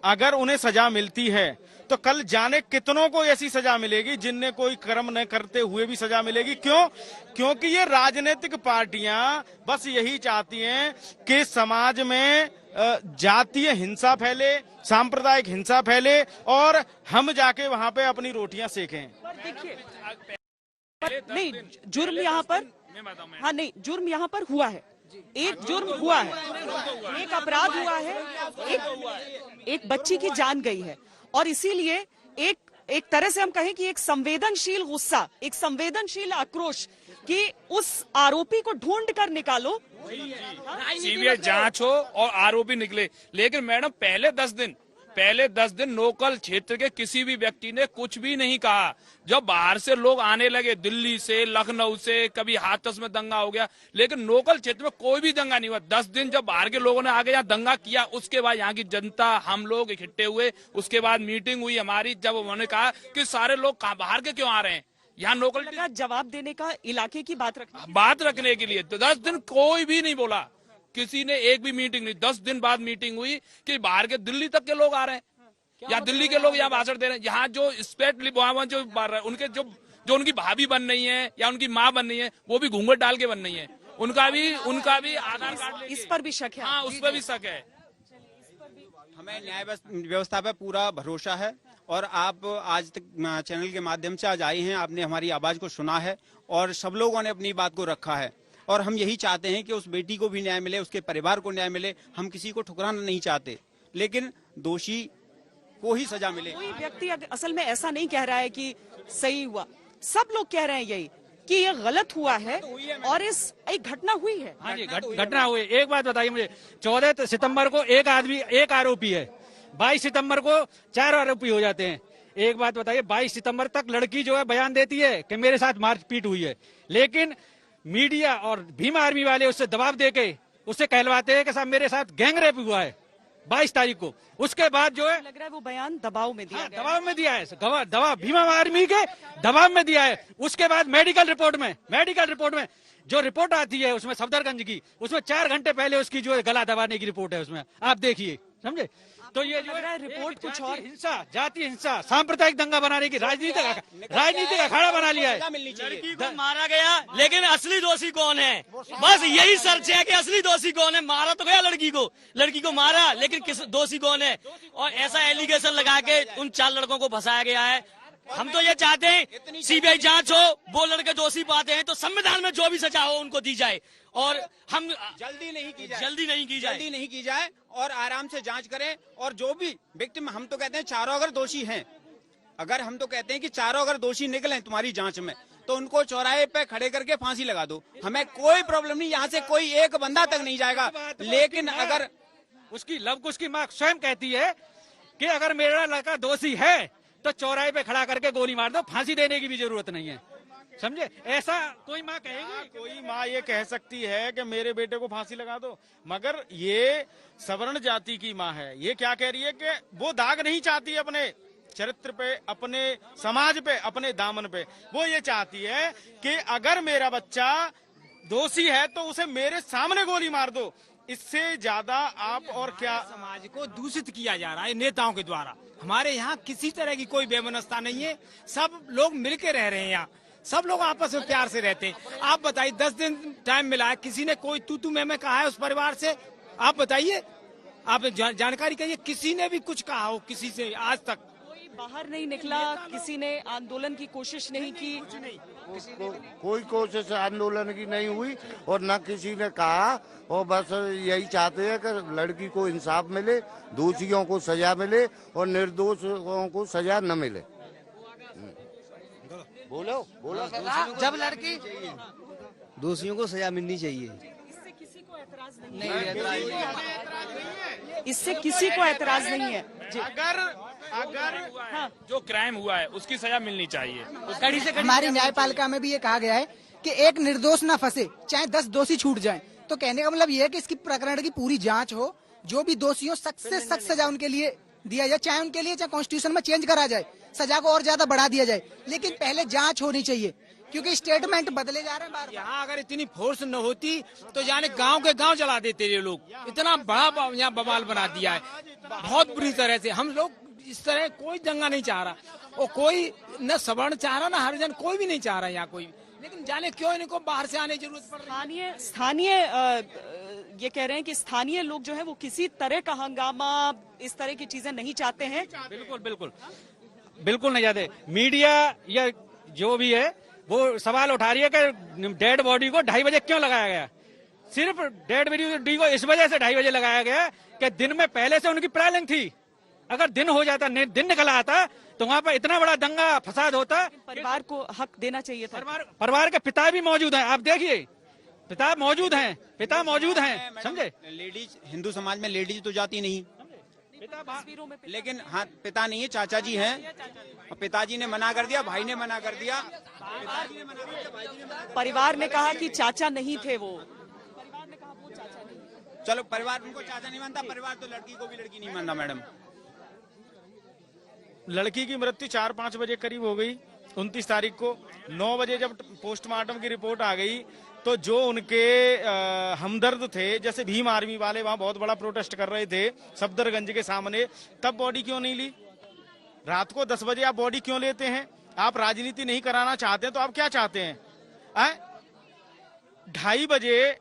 अगर उन्हें सजा मिलती है तो कल जाने कितनों को ऐसी सजा मिलेगी जिनने कोई कर्म न करते हुए भी सजा मिलेगी। क्यों? क्योंकि ये राजनीतिक पार्टियां बस यही चाहती हैं कि समाज में जातीय हिंसा फैले, सांप्रदायिक हिंसा फैले और हम जाके वहां पे अपनी रोटियां सेकें। देखिए नहीं, जुर्म यहाँ पर हाँ नहीं, जुर्म यहाँ पर हुआ है, एक जुर्म हुआ है, एक अपराध हुआ है, एक बच्ची की जान गई है, और इसीलिए एक तरह से हम कहें कि एक संवेदनशील गुस्सा, एक संवेदनशील आक्रोश कि उस आरोपी को ढूंढ कर निकालो, सीबीआई जांच हो और आरोपी निकले। लेकिन मैडम पहले 10 दिन लोकल क्षेत्र के किसी भी व्यक्ति ने कुछ भी नहीं कहा। जब बाहर से लोग आने लगे, दिल्ली से, लखनऊ से, कभी हाथरस में दंगा हो गया, लेकिन लोकल क्षेत्र में कोई भी दंगा नहीं हुआ। 10 दिन जब बाहर के लोगों ने आगे यहाँ दंगा किया, उसके बाद यहाँ की जनता, हम लोग इकट्ठे हुए, उसके बाद मीटिंग हुई हमारी, जब उन्होंने कहा कि सारे लोग बाहर के क्यों आ रहे हैं, यहाँ लोकल का जवाब देने का, इलाके की बात रखने के लिए। तो 10 दिन कोई भी नहीं बोला, किसी ने एक भी मीटिंग नहीं। 10 दिन बाद मीटिंग हुई कि बाहर के दिल्ली तक के लोग आ रहे हैं या दिल्ली के लोग यहाँ भाषण दे रहे हैं। यहाँ जो स्पेशली जो उनके जो उनकी भाभी बन रही है या उनकी माँ बन रही है, वो भी घूंघट डाल के बन रही है। उनका भी आधार कार्ड, इस पर भी शक है। हाँ, उस पर भी शक है। हमें न्याय व्यवस्था पे पूरा भरोसा है, और आप आज तक चैनल के माध्यम से आज आए हैं, आपने हमारी आवाज को सुना है और सब लोगों ने अपनी बात को रखा है, और हम यही चाहते हैं कि उस बेटी को भी न्याय मिले, उसके परिवार को न्याय मिले। हम किसी को ठुकराना नहीं चाहते, लेकिन दोषी को ही सजा मिले। कोई व्यक्ति असल में ऐसा नहीं कह रहा है कि सही हुआ, सब लोग कह रहे हैं यही कि ये गलत हुआ है और एक घटना हुई है। हाँ जी, घटना हुई। एक बात बताइए मुझे, 14 सितंबर को एक आरोपी है, 22 सितंबर को 4 आरोपी हो जाते हैं। एक बात बताइए, 22 सितंबर तक लड़की जो है बयान देती है कि मेरे साथ मारपीट हुई है, लेकिन मीडिया और भीम आर्मी वाले उससे दबाव देके उससे कहलवाते हैं कि साहब मेरे साथ गैंग रेप हुआ है 22 तारीख को। उसके बाद जो है, लग रहा है वो बयान दबाव में दिया गया। दबाव में दिया है, दबाव भीमा आर्मी के दबाव में दिया है। उसके बाद मेडिकल रिपोर्ट में जो रिपोर्ट आती है उसमें सफदरगंज की, उसमें 4 घंटे पहले उसकी जो है गला दबाने की रिपोर्ट है, उसमें आप देखिए, समझे। तो ये जो है रिपोर्ट कुछ और, हिंसा, जातीय हिंसा, सांप्रदायिक दंगा बनाने की राजनीति का अखाड़ा बना लिया है। लड़की को मारा गया, लेकिन असली दोषी कौन है, बस यही सर्च है कि असली दोषी कौन है। मारा तो गया लड़की को मारा, लेकिन किस दोषी कौन है, और ऐसा एलिगेशन लगा के उन 4 लड़कों को फंसाया गया है। हम तो ये चाहते हैं सीबीआई जांच हो, वो लड़के दोषी पाते हैं तो संविधान में जो भी सजा हो उनको दी जाए, और हम जल्दी नहीं की जाए और आराम से जांच करें। और जो भी विक्टिम, हम तो कहते हैं चारों अगर दोषी हैं, हम तो कहते हैं कि चारों अगर दोषी निकले तुम्हारी जांच में, तो उनको चौराहे पे खड़े करके फांसी लगा दो, हमें कोई प्रॉब्लम नहीं, यहाँ से कोई एक बंदा तक नहीं जाएगा। लेकिन अगर उसकी लवकुश की माँ स्वयं कहती है कि अगर मेरा लड़का दोषी है तो चौराहे पे खड़ा करके गोली मार दो, फांसी देने की भी जरूरत नहीं है, समझे। ऐसा कोई माँ कहेगी? कोई माँ ये कह सकती है कि मेरे बेटे को फांसी लगा दो, मगर ये सवर्ण जाति की माँ है। ये क्या कह रही है कि वो दाग नहीं चाहती अपने चरित्र पे, अपने समाज पे, अपने दामन पे। वो ये चाहती है कि अगर मेरा बच्चा दोषी है तो उसे मेरे सामने गोली मार दो। इससे ज्यादा आप और क्या समाज को दूषित किया जा रहा है नेताओं के द्वारा। हमारे यहाँ किसी तरह की कोई बेमनस्ता नहीं है, सब लोग मिलके रह रहे हैं, यहाँ सब लोग आपस में प्यार से रहते हैं। आप बताइए, 10 दिन टाइम मिला है, किसी ने कोई तू मैं कहा है उस परिवार से? आप बताइए, आप जानकारी करिए, किसी ने भी कुछ कहा हो किसी से आज तक? बाहर नहीं निकला, किसी ने आंदोलन की कोशिश नहीं की? कोई कोशिश आंदोलन की नहीं हुई और न किसी ने कहा, और बस यही चाहते हैं कि लड़की को इंसाफ मिले, दोषियों को सजा मिले और निर्दोषों को सजा न मिले। बोलो बोलो। जब लड़की दोषियों को सजा मिलनी चाहिए। इससे किसी को ऐतराज नहीं है। अगर जो क्राइम हुआ है उसकी सजा मिलनी चाहिए। कड़ी से हमारी न्यायपालिका में भी ये कहा गया है कि एक निर्दोष ना फंसे, चाहे 10 दोषी छूट जाएं। तो कहने का मतलब ये है कि इसकी प्रकरण की पूरी जांच हो, जो भी दोषी हो सख्त से सख्त सजा उनके लिए दिया जाए, चाहे उनके लिए चाहे कॉन्स्टिट्यूशन में चेंज करा जाए, सजा को और ज्यादा बढ़ा दिया जाए, लेकिन पहले जांच होनी चाहिए, क्योंकि स्टेटमेंट बदले जा रहे हैं बार। यहाँ अगर इतनी फोर्स न होती तो जाने गांव के गांव जला देते ये लोग। इतना बड़ा यहाँ बवाल बना दिया है बहुत बुरी तरह से। हम लोग इस तरह कोई दंगा नहीं चाह रहा, और कोई न सवर्ण चाह रहा, न हरिजन, कोई भी नहीं चाह रहा यहाँ कोई। लेकिन जाने क्यों इनको बाहर से आने की जरूरत पड़ रही है। स्थानीय ये कह रहे हैं कि स्थानीय लोग जो है वो किसी तरह का हंगामा, इस तरह की चीजें नहीं चाहते हैं। बिल्कुल नहीं चाहते। मीडिया या जो भी है वो सवाल उठा रही है कि डेड बॉडी को 2:30 बजे क्यों लगाया गया। सिर्फ डेड बॉडी को इस वजह से 2:30 बजे लगाया गया कि दिन में पहले से उनकी प्लानिंग थी। अगर दिन हो जाता, दिन निकल आता, तो वहाँ पर इतना बड़ा दंगा फसाद होता। परिवार को हक देना चाहिए था। परिवार के पिता भी मौजूद हैं, आप देखिए, पिता मौजूद हैं, समझे। लेडीज, हिंदू समाज में लेडीज तो जाती नहीं, लेकिन हाँ पिता नहीं है, चाचा जी हैं। और पिताजी ने मना कर दिया, भाई ने मना कर दिया, परिवार ने कहा कि चाचा नहीं थे वो। चलो परिवार उनको चाचा नहीं मानता, परिवार तो लड़की को भी लड़की नहीं मानता। मैडम, लड़की की मृत्यु 4-5 बजे करीब हो गई 29 तारीख को। 9 बजे जब पोस्टमार्टम की रिपोर्ट आ गई तो जो उनके हमदर्द थे, जैसे भीम आर्मी वाले वहां बहुत बड़ा प्रोटेस्ट कर रहे थे सफदरगंज के सामने, तब बॉडी क्यों नहीं ली? रात को 10 बजे आप बॉडी क्यों लेते हैं? आप राजनीति नहीं कराना चाहते हैं तो आप क्या चाहते हैं? 2:30 बजे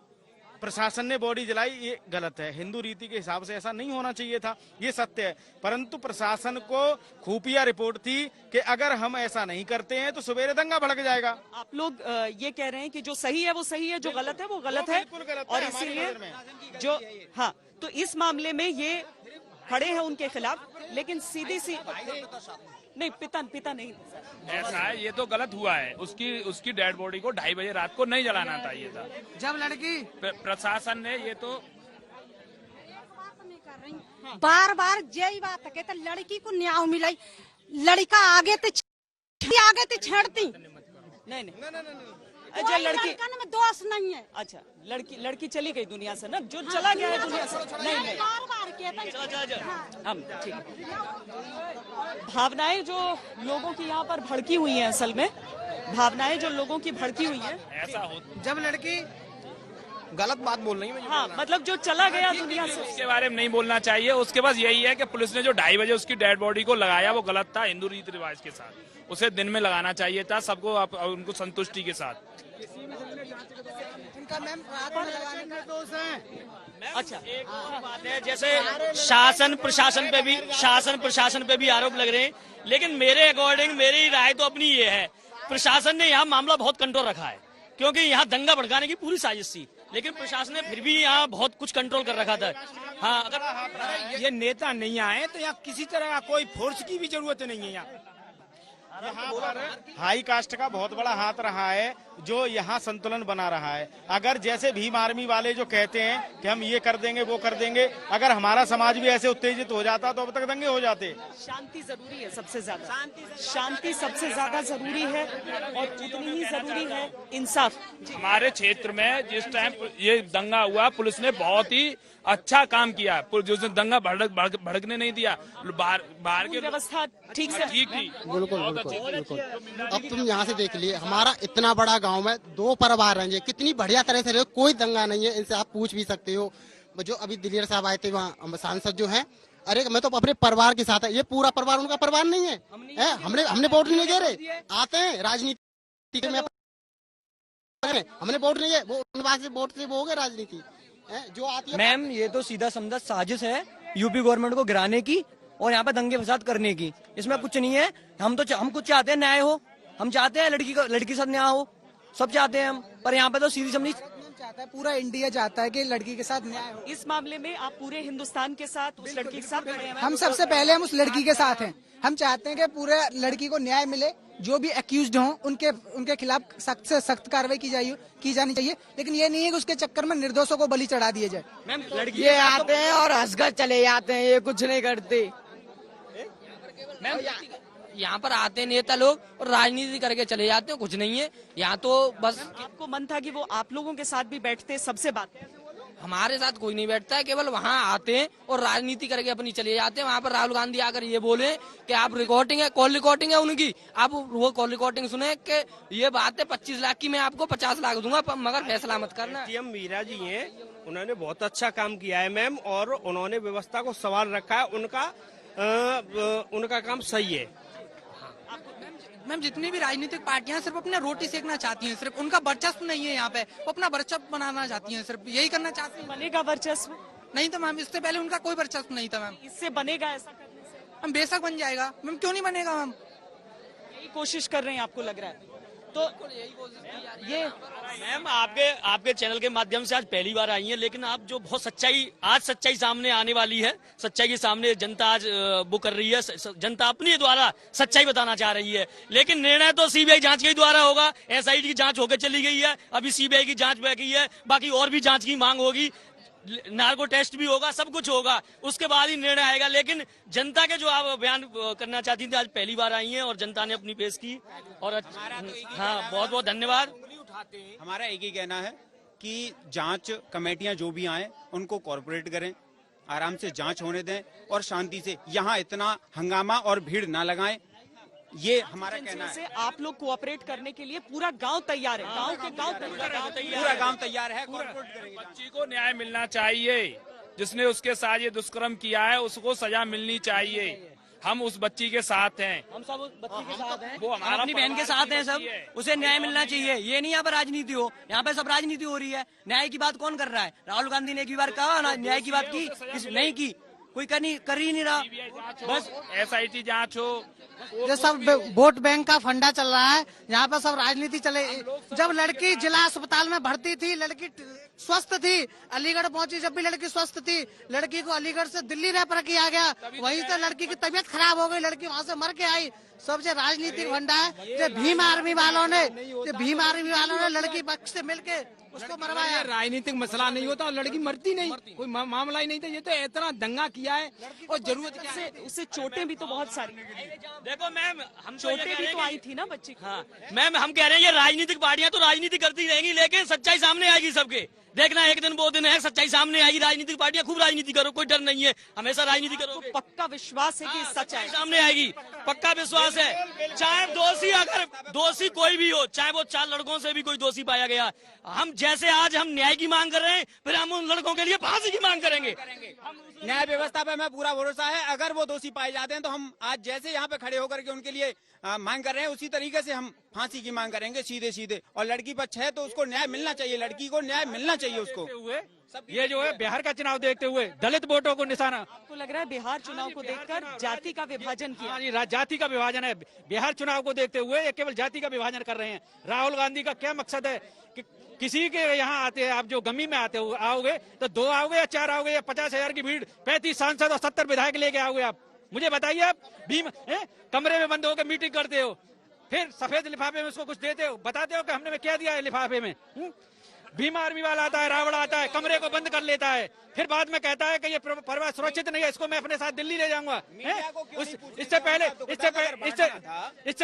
प्रशासन ने बॉडी जलाई, ये गलत है। हिंदू रीति के हिसाब से ऐसा नहीं होना चाहिए था, ये सत्य है। परंतु प्रशासन को खुफिया रिपोर्ट थी कि अगर हम ऐसा नहीं करते हैं तो सवेरे दंगा भड़क जाएगा। आप लोग ये कह रहे हैं कि जो सही है वो सही है, जो गलत है वो गलत है, और इसीलिए जो हाँ, तो इस मामले में ये खड़े हैं उनके खिलाफ। लेकिन सीधी सी नहीं, पिता नहीं, ऐसा है, ये तो गलत हुआ है। उसकी डेड बॉडी को 2:30 बजे रात को नहीं जलाना चाहिए था। जब लड़की प्रशासन ने ये तो बार यही बात है कि लड़की को न्याय मिले। लड़का आगे तो छेड़ती नहीं। अच्छा, लड़की में दोष नहीं है। अच्छा, लड़की चली गई दुनिया से ना, जो चला गया है दुनिया से। नहीं हम ठीक है। भावनाएं जो लोगों की यहाँ पर भड़की हुई हैं, असल में भावनाएं जो लोगों की भड़की हुई हैं, ऐसा हो जब लड़की गलत बात बोल रही है। हाँ, मतलब जो चला गया दुनिया से, उसके बारे में नहीं बोलना चाहिए। उसके बाद यही है कि पुलिस ने जो 2:30 बजे उसकी डेड बॉडी को लगाया वो गलत था हिंदू रीति रिवाज के साथ। उसे दिन में लगाना चाहिए था सबको, उनको संतुष्टि के साथ। अच्छा, एक और बात है, जैसे शासन प्रशासन पे भी आरोप लग रहे हैं, लेकिन मेरे अकॉर्डिंग मेरी राय तो अपनी ये है, प्रशासन ने यहाँ मामला बहुत कंट्रोल रखा है, क्योंकि यहाँ दंगा भड़काने की पूरी साजिश थी, लेकिन प्रशासन ने फिर भी यहाँ बहुत कुछ कंट्रोल कर रखा था। हाँ, अगर ये नेता नहीं आए तो यहाँ किसी तरह का कोई फोर्स की भी जरूरत नहीं है। यहाँ हाई कास्ट का बहुत बड़ा हाथ रहा है जो यहाँ संतुलन बना रहा है। अगर जैसे भीम आर्मी वाले जो कहते हैं कि हम ये कर देंगे वो कर देंगे, अगर हमारा समाज भी ऐसे उत्तेजित हो जाता तो अब तक दंगे हो जाते। शांति जरूरी है, सबसे ज्यादा शांति सबसे ज्यादा जरूरी है, और उतनी ही जरूरी है इंसाफ। हमारे क्षेत्र में जिस टाइम ये दंगा हुआ, पुलिस ने बहुत ही अच्छा काम किया। जिसने दंगा भड़कने नहीं दिया, बाहर की व्यवस्था ठीक से ठीक थी। बिल्कुल। अब तुम यहाँ से देख लिए, हमारा इतना बड़ा गांव में 2 परिवार रहेंगे, कितनी बढ़िया तरह से रहे, कोई दंगा नहीं है। इनसे आप पूछ भी सकते हो। जो अभी दिलेर साहब आए थे वहाँ सांसद जो हैं, अरे मैं तो अपने परिवार के साथ है, ये पूरा परिवार उनका परिवार नहीं है। हमने वोट नहीं दे रहे, आते हैं राजनीति में, हमने वोट नहीं है, वो वोट से वो हो गए राजनीति जो आती है। मैम, ये तो सीधा समझा साजिश है यूपी गवर्नमेंट को गिराने की, और यहाँ पे दंगे फसाद करने की। इसमें कुछ नहीं है। हम कुछ चाहते हैं न्याय हो, हम चाहते हैं लड़की के साथ न्याय हो, सब चाहते हैं हम, पर यहाँ पे तो सीधी समझी चाहता है, पूरा इंडिया चाहता है कि लड़की के साथ न्याय हो। इस मामले में आप पूरे हिंदुस्तान के साथ उस लड़की के साथ खड़े हैं। हम सबसे पहले हम उस लड़की के साथ हैं। हम चाहते हैं कि पूरे लड़की को न्याय मिले, जो भी एक्यूज्ड हों उनके खिलाफ सख्त से सख्त कार्रवाई की जानी चाहिए। लेकिन ये नहीं है कि उसके चक्कर में निर्दोषों को बलि चढ़ा दिया जाए। ये आते हैं और हंसकर चले जाते हैं, ये कुछ नहीं करते। यहाँ पर आते हैं नेता लोग और राजनीति करके चले जाते हैं, कुछ नहीं है यहाँ तो। बस आपको मन था कि वो आप लोगों के साथ भी बैठते, सबसे बात। हमारे साथ कोई नहीं बैठता है, केवल वहाँ आते हैं और राजनीति करके अपनी चले जाते हैं। वहाँ पर राहुल गांधी आकर ये बोले कि आप रिकॉर्डिंग है, कॉल रिकॉर्डिंग है उनकी, आप वो कॉल रिकॉर्डिंग सुने कि ये बात है 25 लाख की मैं आपको 50 लाख दूंगा, मगर फैसला मत करना। सीएम मीरा जी हैं, उन्होंने बहुत अच्छा काम किया है मैम, और उन्होंने व्यवस्था को संभाल रखा है। उनका काम सही है। मैम जितनी भी राजनीतिक पार्टियां सिर्फ अपने रोटी सेकना चाहती हैं, सिर्फ उनका वर्चस्व नहीं है यहाँ पे, वो अपना वर्चस्व बनाना चाहती हैं, सिर्फ यही करना चाहती हैं। बनेगा वर्चस्व? नहीं तो मैम, इससे पहले उनका कोई वर्चस्व नहीं था मैम। इससे बनेगा ऐसा करने से? हम बेशक बन जाएगा मैम, क्यों नहीं बनेगा मैम? यही कोशिश कर रहे हैं आपको लग रहा है तो ये मैम आपके चैनल के माध्यम से आज पहली बार आई है, लेकिन आप जो बहुत सच्चाई सामने आने वाली है, सच्चाई के सामने जनता आज वो कर रही है, जनता अपने द्वारा सच्चाई बताना चाह रही है। लेकिन निर्णय तो सीबीआई जांच के द्वारा होगा। एसआईटी की जांच होकर चली गई है, अभी सीबीआई की जांच बाकी है, बाकी और भी जांच की मांग होगी, नार्को टेस्ट भी होगा, सब कुछ होगा, उसके बाद ही निर्णय आएगा। लेकिन जनता के जो आप बयान करना चाहती थी, आज पहली बार आई हैं और जनता ने अपनी पेश की। और हाँ, बहुत बहुत धन्यवाद। हमारा एक ही कहना है कि जांच कमेटियां जो भी आए उनको कॉर्पोरेट करें, आराम से जांच होने दें और शांति से, यहाँ इतना हंगामा और भीड़ ना लगाएं, ये हमारा कहना है। आप लोग कोऑपरेट करने के लिए पूरा गांव तैयार है, गांव पूरा गांव तैयार है। बच्ची को न्याय मिलना चाहिए, जिसने उसके साथ ये दुष्कर्म किया है उसको सजा मिलनी चाहिए। हम उस बच्ची के साथ हैं, हम सब उस बच्ची के साथ हैं, वो हम अपनी बहन के साथ हैं, सब उसे न्याय मिलना चाहिए। ये नहीं यहाँ पर राजनीति हो, यहाँ पे सब राजनीति हो रही है। न्याय की बात कौन कर रहा है? राहुल गांधी ने एक बार कहा ना, न्याय की बात की, नहीं की, कोई कर ही नहीं रहा। बस एसआईटी जांच हो, जो सब वोट बैंक का फंडा चल रहा है, यहाँ पर सब राजनीति चले। जब लड़की जिला अस्पताल में भर्ती थी, लड़की स्वस्थ थी, अलीगढ़ पहुंची, जब भी लड़की स्वस्थ थी, लड़की को अलीगढ़ से दिल्ली रेफर किया गया, वहीं से लड़की की तबीयत खराब हो गई, लड़की वहां से मर के आई। सबसे राजनीतिक फंडा है। जो भीम आर्मी वालों ने लड़की पक्ष से मिलके उसको मरवाया। राजनीतिक मसला नहीं होता और लड़की मरती नहीं, कोई मामला ही नहीं था। ये तो इतना दंगा किया है और जरूरत क्या है? उससे चोटें भी तो बहुत सारी। देखो मैम, हम चोटें भी तो आई थी ना बच्ची। हाँ मैम, हम कह रहे हैं ये राजनीतिक पार्टियां तो राजनीति करती रहेंगी, लेकिन सच्चाई सामने आएगी सबके। देखना एक दिन वो दिन है, सच्चाई सामने आएगी। राजनीतिक पार्टियां खूब राजनीति करो, कोई डर नहीं है, हमेशा राजनीति करो। पक्का विश्वास है कि सच्चाई सामने आएगी, पक्का विश्वास है। चाहे दोषी कोई भी हो, चाहे वो 4 लड़कों से भी कोई दोषी पाया गया, हम जैसे आज हम न्याय की मांग कर रहे हैं, फिर हम उन लड़कों के लिए फांसी की मांग करेंगे। न्याय व्यवस्था पे हमें पूरा भरोसा है। अगर वो दोषी पाए जाते हैं तो हम आज जैसे यहाँ पे खड़े होकर के उनके लिए मांग कर रहे हैं, उसी तरीके से हम फांसी की मांग करेंगे सीधे। और लड़की पक्ष है तो उसको न्याय मिलना चाहिए, लड़की को न्याय मिलना चाहिए उसको। ये जो है बिहार का चुनाव देखते हुए दलित वोटों को निशाना, आपको लग रहा है बिहार चुनाव को देखकर जाति का विभाजन किया? जाति का विभाजन है। बिहार चुनाव को देखते हुए ये केवल जाति का विभाजन कर रहे हैं। राहुल गांधी का क्या मकसद है कि किसी के यहाँ आते हैं, आप जो गमी में आओगे तो 2 आओगे या 4 आओगे या 50,000 की भीड़, 35 सांसद और 70 विधायक लेके आओगे आप? मुझे बताइए, आप भीम कमरे में बंद होकर मीटिंग करते हो, फिर सफेद लिफाफे में उसको कुछ देते हो, बताते हो कि हमने क्या दिया है लिफाफे में। भीम आर्मी वाला आता है, रावण आता है, कमरे को बंद कर लेता है, फिर बाद में कहता है कि ये परिवार सुरक्षित नहीं है, इसको मैं अपने साथ दिल्ली ले जाऊंगा। इससे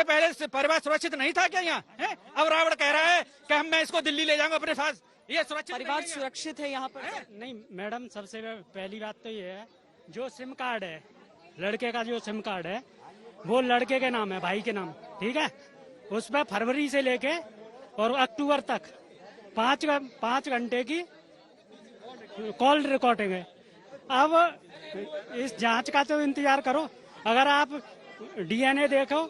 पहले परिवार सुरक्षित नहीं था क्या यहाँ? अब रावण कह रहा है कि मैं इसको दिल्ली ले जाऊंगा अपने साथ। ये सुरक्षित परिवार सुरक्षित है यहाँ पर? नहीं मैडम, सबसे पहली बात तो ये है, जो सिम कार्ड है लड़के का, जो सिम कार्ड है वो लड़के के नाम है, भाई के नाम, ठीक है। उसमें फरवरी से लेके और अक्टूबर तक 5 घंटे की कॉल रिकॉर्डिंग है। अब इस जांच का तो इंतजार करो। अगर आप डीएनए देखो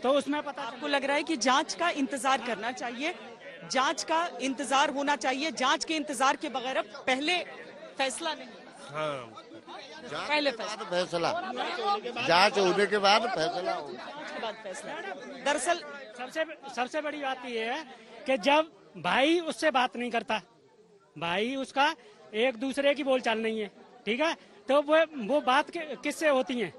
तो उसमें पता, आपको लग रहा है कि जांच का इंतजार करना चाहिए, जांच का इंतजार होना चाहिए, जांच के इंतजार के बगैर पहले फैसला नहीं? हाँ, पहले फैसला, जांच होने के बाद फैसला हो। दरअसल सबसे बड़ी बात यह है कि जब भाई उससे बात नहीं करता, भाई उसका एक दूसरे की बोलचाल नहीं है, ठीक है, तो वो बात किससे होती है?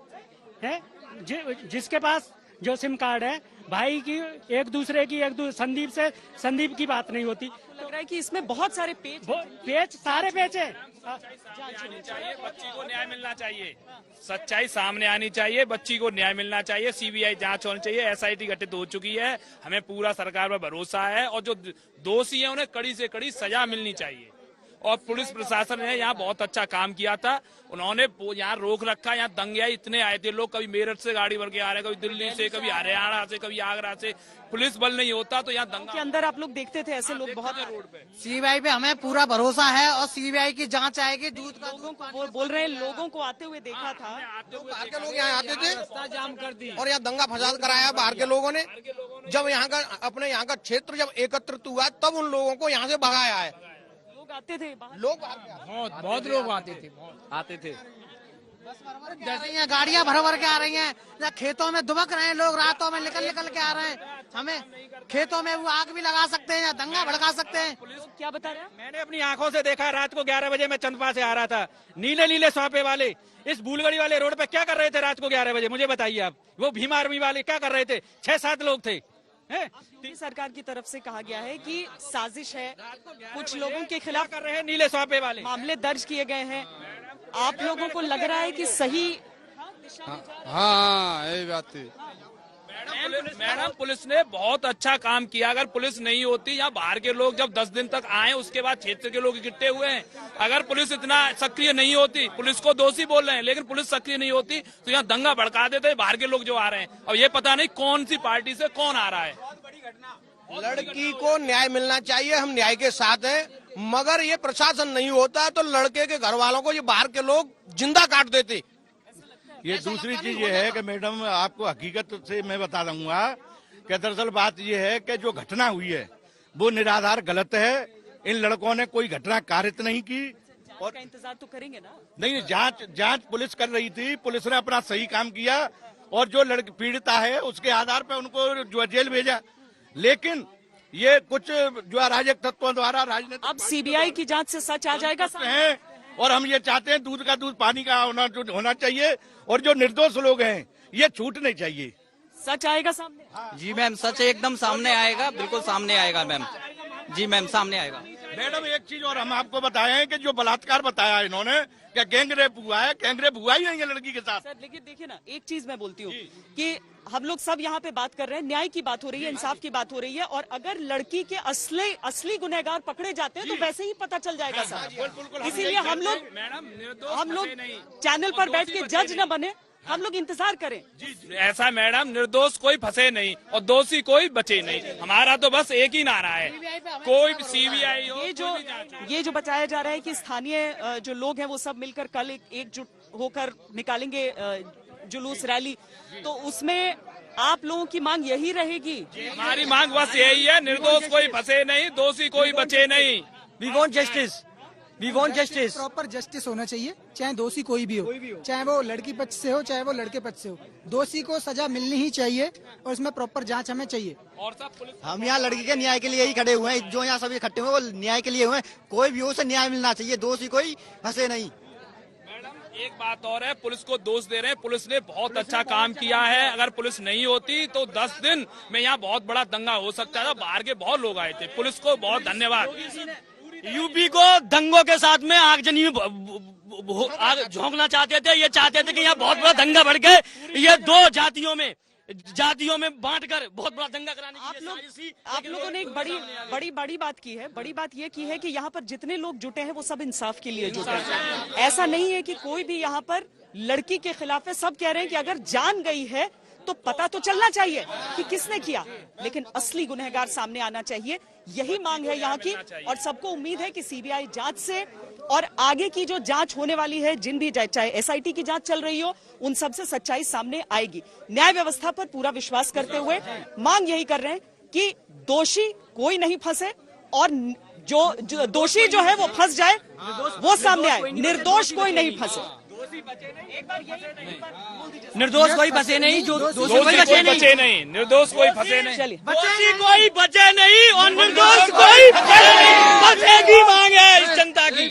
जिसके पास जो सिम कार्ड है, भाई की एक दूसरे की संदीप की बात नहीं होती। लग रहा है कि इसमें बहुत सारे पेच सारे पेच है। चाहिए, बच्ची को न्याय मिलना चाहिए, सच्चाई सामने आनी चाहिए, बच्ची को न्याय मिलना चाहिए, सीबीआई जांच होनी चाहिए, एसआईटी गठित हो चुकी है, हमें पूरा सरकार पर भरोसा है और जो दोषी है उन्हें कड़ी से कड़ी सजा मिलनी चाहिए। और पुलिस प्रशासन ने यहाँ बहुत अच्छा काम किया था, उन्होंने यहाँ रोक रखा, यहाँ दंगे इतने आए थे लोग, कभी मेरठ से गाड़ी भर के आ रहे, कभी दिल्ली से, कभी हरियाणा से, कभी आगरा से, पुलिस बल नहीं होता तो यहाँ दंगा के अंदर आप लोग देखते थे ऐसे लोग बहुत रोड पे। सीबीआई पे हमें पूरा भरोसा है और सीबीआई की जांच आएगी। दूध का वो बोल रहे हैं लोगों को आते हुए देखा था, बाहर के लोग यहाँ आते थे, रास्ता जाम कर दी और यहाँ दंगा फसाद कराया बाहर के लोगों ने। जब यहाँ का अपने यहाँ का क्षेत्र जब एकत्रित हुआ तब उन लोगों को यहाँ से भगाया है। आते थे लोग बहुत लोग आते थे। गाड़ियां भर के आ रही हैं, खेतों में दुबक रहे हैं लोग, रातों में निकल के आ रहे हैं। हमें खेतों में वो आग भी लगा सकते हैं या दंगा भड़का सकते हैं। क्या बता रहे हैं? मैंने अपनी आंखों से देखा, रात को 11 बजे मैं चंदपा से आ रहा था, नीले सौंपे वाले इस भूलगड़ी वाले रोड पे क्या कर रहे थे रात को 11 बजे? मुझे बताइए आप। वो भीम आर्मी वाले क्या कर रहे थे? 6-7 लोग थे। सरकार की तरफ से कहा गया है कि साजिश है, कुछ लोगों के खिलाफ कर रहे हैं नीले सौंपे वाले, मामले दर्ज किए गए हैं। आप लोगों को लग रहा है कि सही? हाँ, यही बात थी। मैडम पुलिस ने बहुत अच्छा काम किया, अगर पुलिस नहीं होती, यहाँ बाहर के लोग जब 10 दिन तक आए उसके बाद क्षेत्र के लोग इकट्ठे हुए हैं, अगर पुलिस इतना सक्रिय नहीं होती, पुलिस को दोषी बोल रहे हैं लेकिन पुलिस सक्रिय नहीं होती तो यहाँ दंगा भड़का देते बाहर के लोग जो आ रहे हैं। अब ये पता नहीं कौन सी पार्टी से कौन आ रहा है। लड़की को न्याय मिलना चाहिए, हम न्याय के साथ हैं, मगर ये प्रशासन नहीं होता तो लड़के के घर वालों को ये बाहर के लोग जिंदा काट देते। ये दूसरी चीज ये है कि मैडम आपको हकीकत से मैं बता दूंगा कि दरअसल बात ये है कि जो घटना हुई है वो निराधार गलत है। इन लड़कों ने कोई घटना कारित नहीं की और इंतजार तो करेंगे ना। नहीं, जांच पुलिस कर रही थी, पुलिस ने अपना सही काम किया और जो लड़की पीड़िता है उसके आधार पर उनको जो जेल भेजा। लेकिन ये कुछ जो अराजक तत्वों द्वारा राजनीतिक, अब सीबीआई की जांच से सच आ जाएगा है और हम ये चाहते हैं दूध का दूध पानी का होना चाहिए और जो निर्दोष लोग हैं ये छूटने चाहिए। सच आएगा सामने। जी मैम, सच एकदम सामने आएगा, बिल्कुल सामने आएगा मैम। जी मैम, सामने आएगा। मैडम एक चीज और हम आपको बताए हैं कि जो बलात्कार बताया इन्होंने क्या गैंग रेप हुआ है, गैंग रेप हुआ ही नहीं है लड़की के साथ। सर लेकिन देखिए ना, एक चीज मैं बोलती हूँ कि हम लोग सब यहाँ पे बात कर रहे हैं, न्याय की बात हो रही है, इंसाफ की बात हो रही है, और अगर लड़की के असली गुनहगार पकड़े जाते हैं तो वैसे ही पता चल जाएगा सर। इसीलिए हम लोग चैनल पर बैठ के जज न बने, हम लोग इंतजार करें। ऐसा मैडम, निर्दोष कोई फंसे नहीं और दोषी कोई बचे नहीं, हमारा तो बस एक ही नारा है, कोई सीबीआई हो। ये जो बताया जा रहा है कि स्थानीय जो लोग हैं वो सब मिलकर कल एकजुट होकर निकालेंगे जुलूस रैली, तो उसमें आप लोगों की मांग यही रहेगी? हमारी मांग बस यही है, निर्दोष कोई फंसे नहीं, दोषी कोई बचे नहीं। We want justice, we want justice. Proper justice होना चाहिए, चाहे दोषी कोई भी हो, चाहे वो लड़की पक्ष से हो चाहे वो लड़के पक्ष से हो, दोषी को सजा मिलनी ही चाहिए और इसमें प्रॉपर जांच हमें चाहिए। और हम यहाँ लड़की के न्याय के लिए ही खड़े हुए हैं, जो यहाँ सभी इकट्ठे हुए वो न्याय के लिए हुए हैं, कोई भी हो उसे न्याय मिलना चाहिए, दोषी कोई फंसे नहीं। एक बात और है, पुलिस को दोष दे रहे हैं, पुलिस ने बहुत अच्छा काम किया है, अगर पुलिस नहीं होती तो 10 दिन में यहाँ बहुत बड़ा दंगा हो सकता था, बाहर के बहुत लोग आए थे, पुलिस को बहुत धन्यवाद। यूपी को दंगों के साथ में आगजनी में झोंकना चाहते थे, ये चाहते थे कि यहाँ बहुत बड़ा दंगा बढ़ गए, ये दो जातियों में बांटकर बहुत बड़ा दंगा कराने की आप लोगों ने एक बड़ी बात की है। बड़ी बात ये की है कि यहाँ पर जितने लोग जुटे हैं वो सब इंसाफ के लिए जुटे हैं। ऐसा नहीं है कि कोई भी यहाँ पर लड़की के खिलाफ है, सब कह रहे हैं कि अगर जान गई है तो पता तो चलना चाहिए कि किसने किया, लेकिन असली गुनहगार सामने आना चाहिए, यही मांग है यहाँ की। और सबको उम्मीद है कि सीबीआई जांच से और आगे की जो जांच होने वाली है, जिन भी चाहे एसआईटी की जांच चल रही हो, उन सब से सच्चाई सामने आएगी। न्याय व्यवस्था पर पूरा विश्वास करते हुए मांग यही कर रहे हैं कि दोषी कोई नहीं फंसे और जो दोषी जो है वो फंस जाए, वो सामने आए, निर्दोष कोई नहीं फंसे। निर्दोष कोई बचे नहीं, जो दोषी दोषी कोई कोई बचे नहीं, निर्दोष कोई फंसे नहीं। दोषी कोई बचे नहीं और निर्दोष कोई बचेगी मांग है इस जनता की।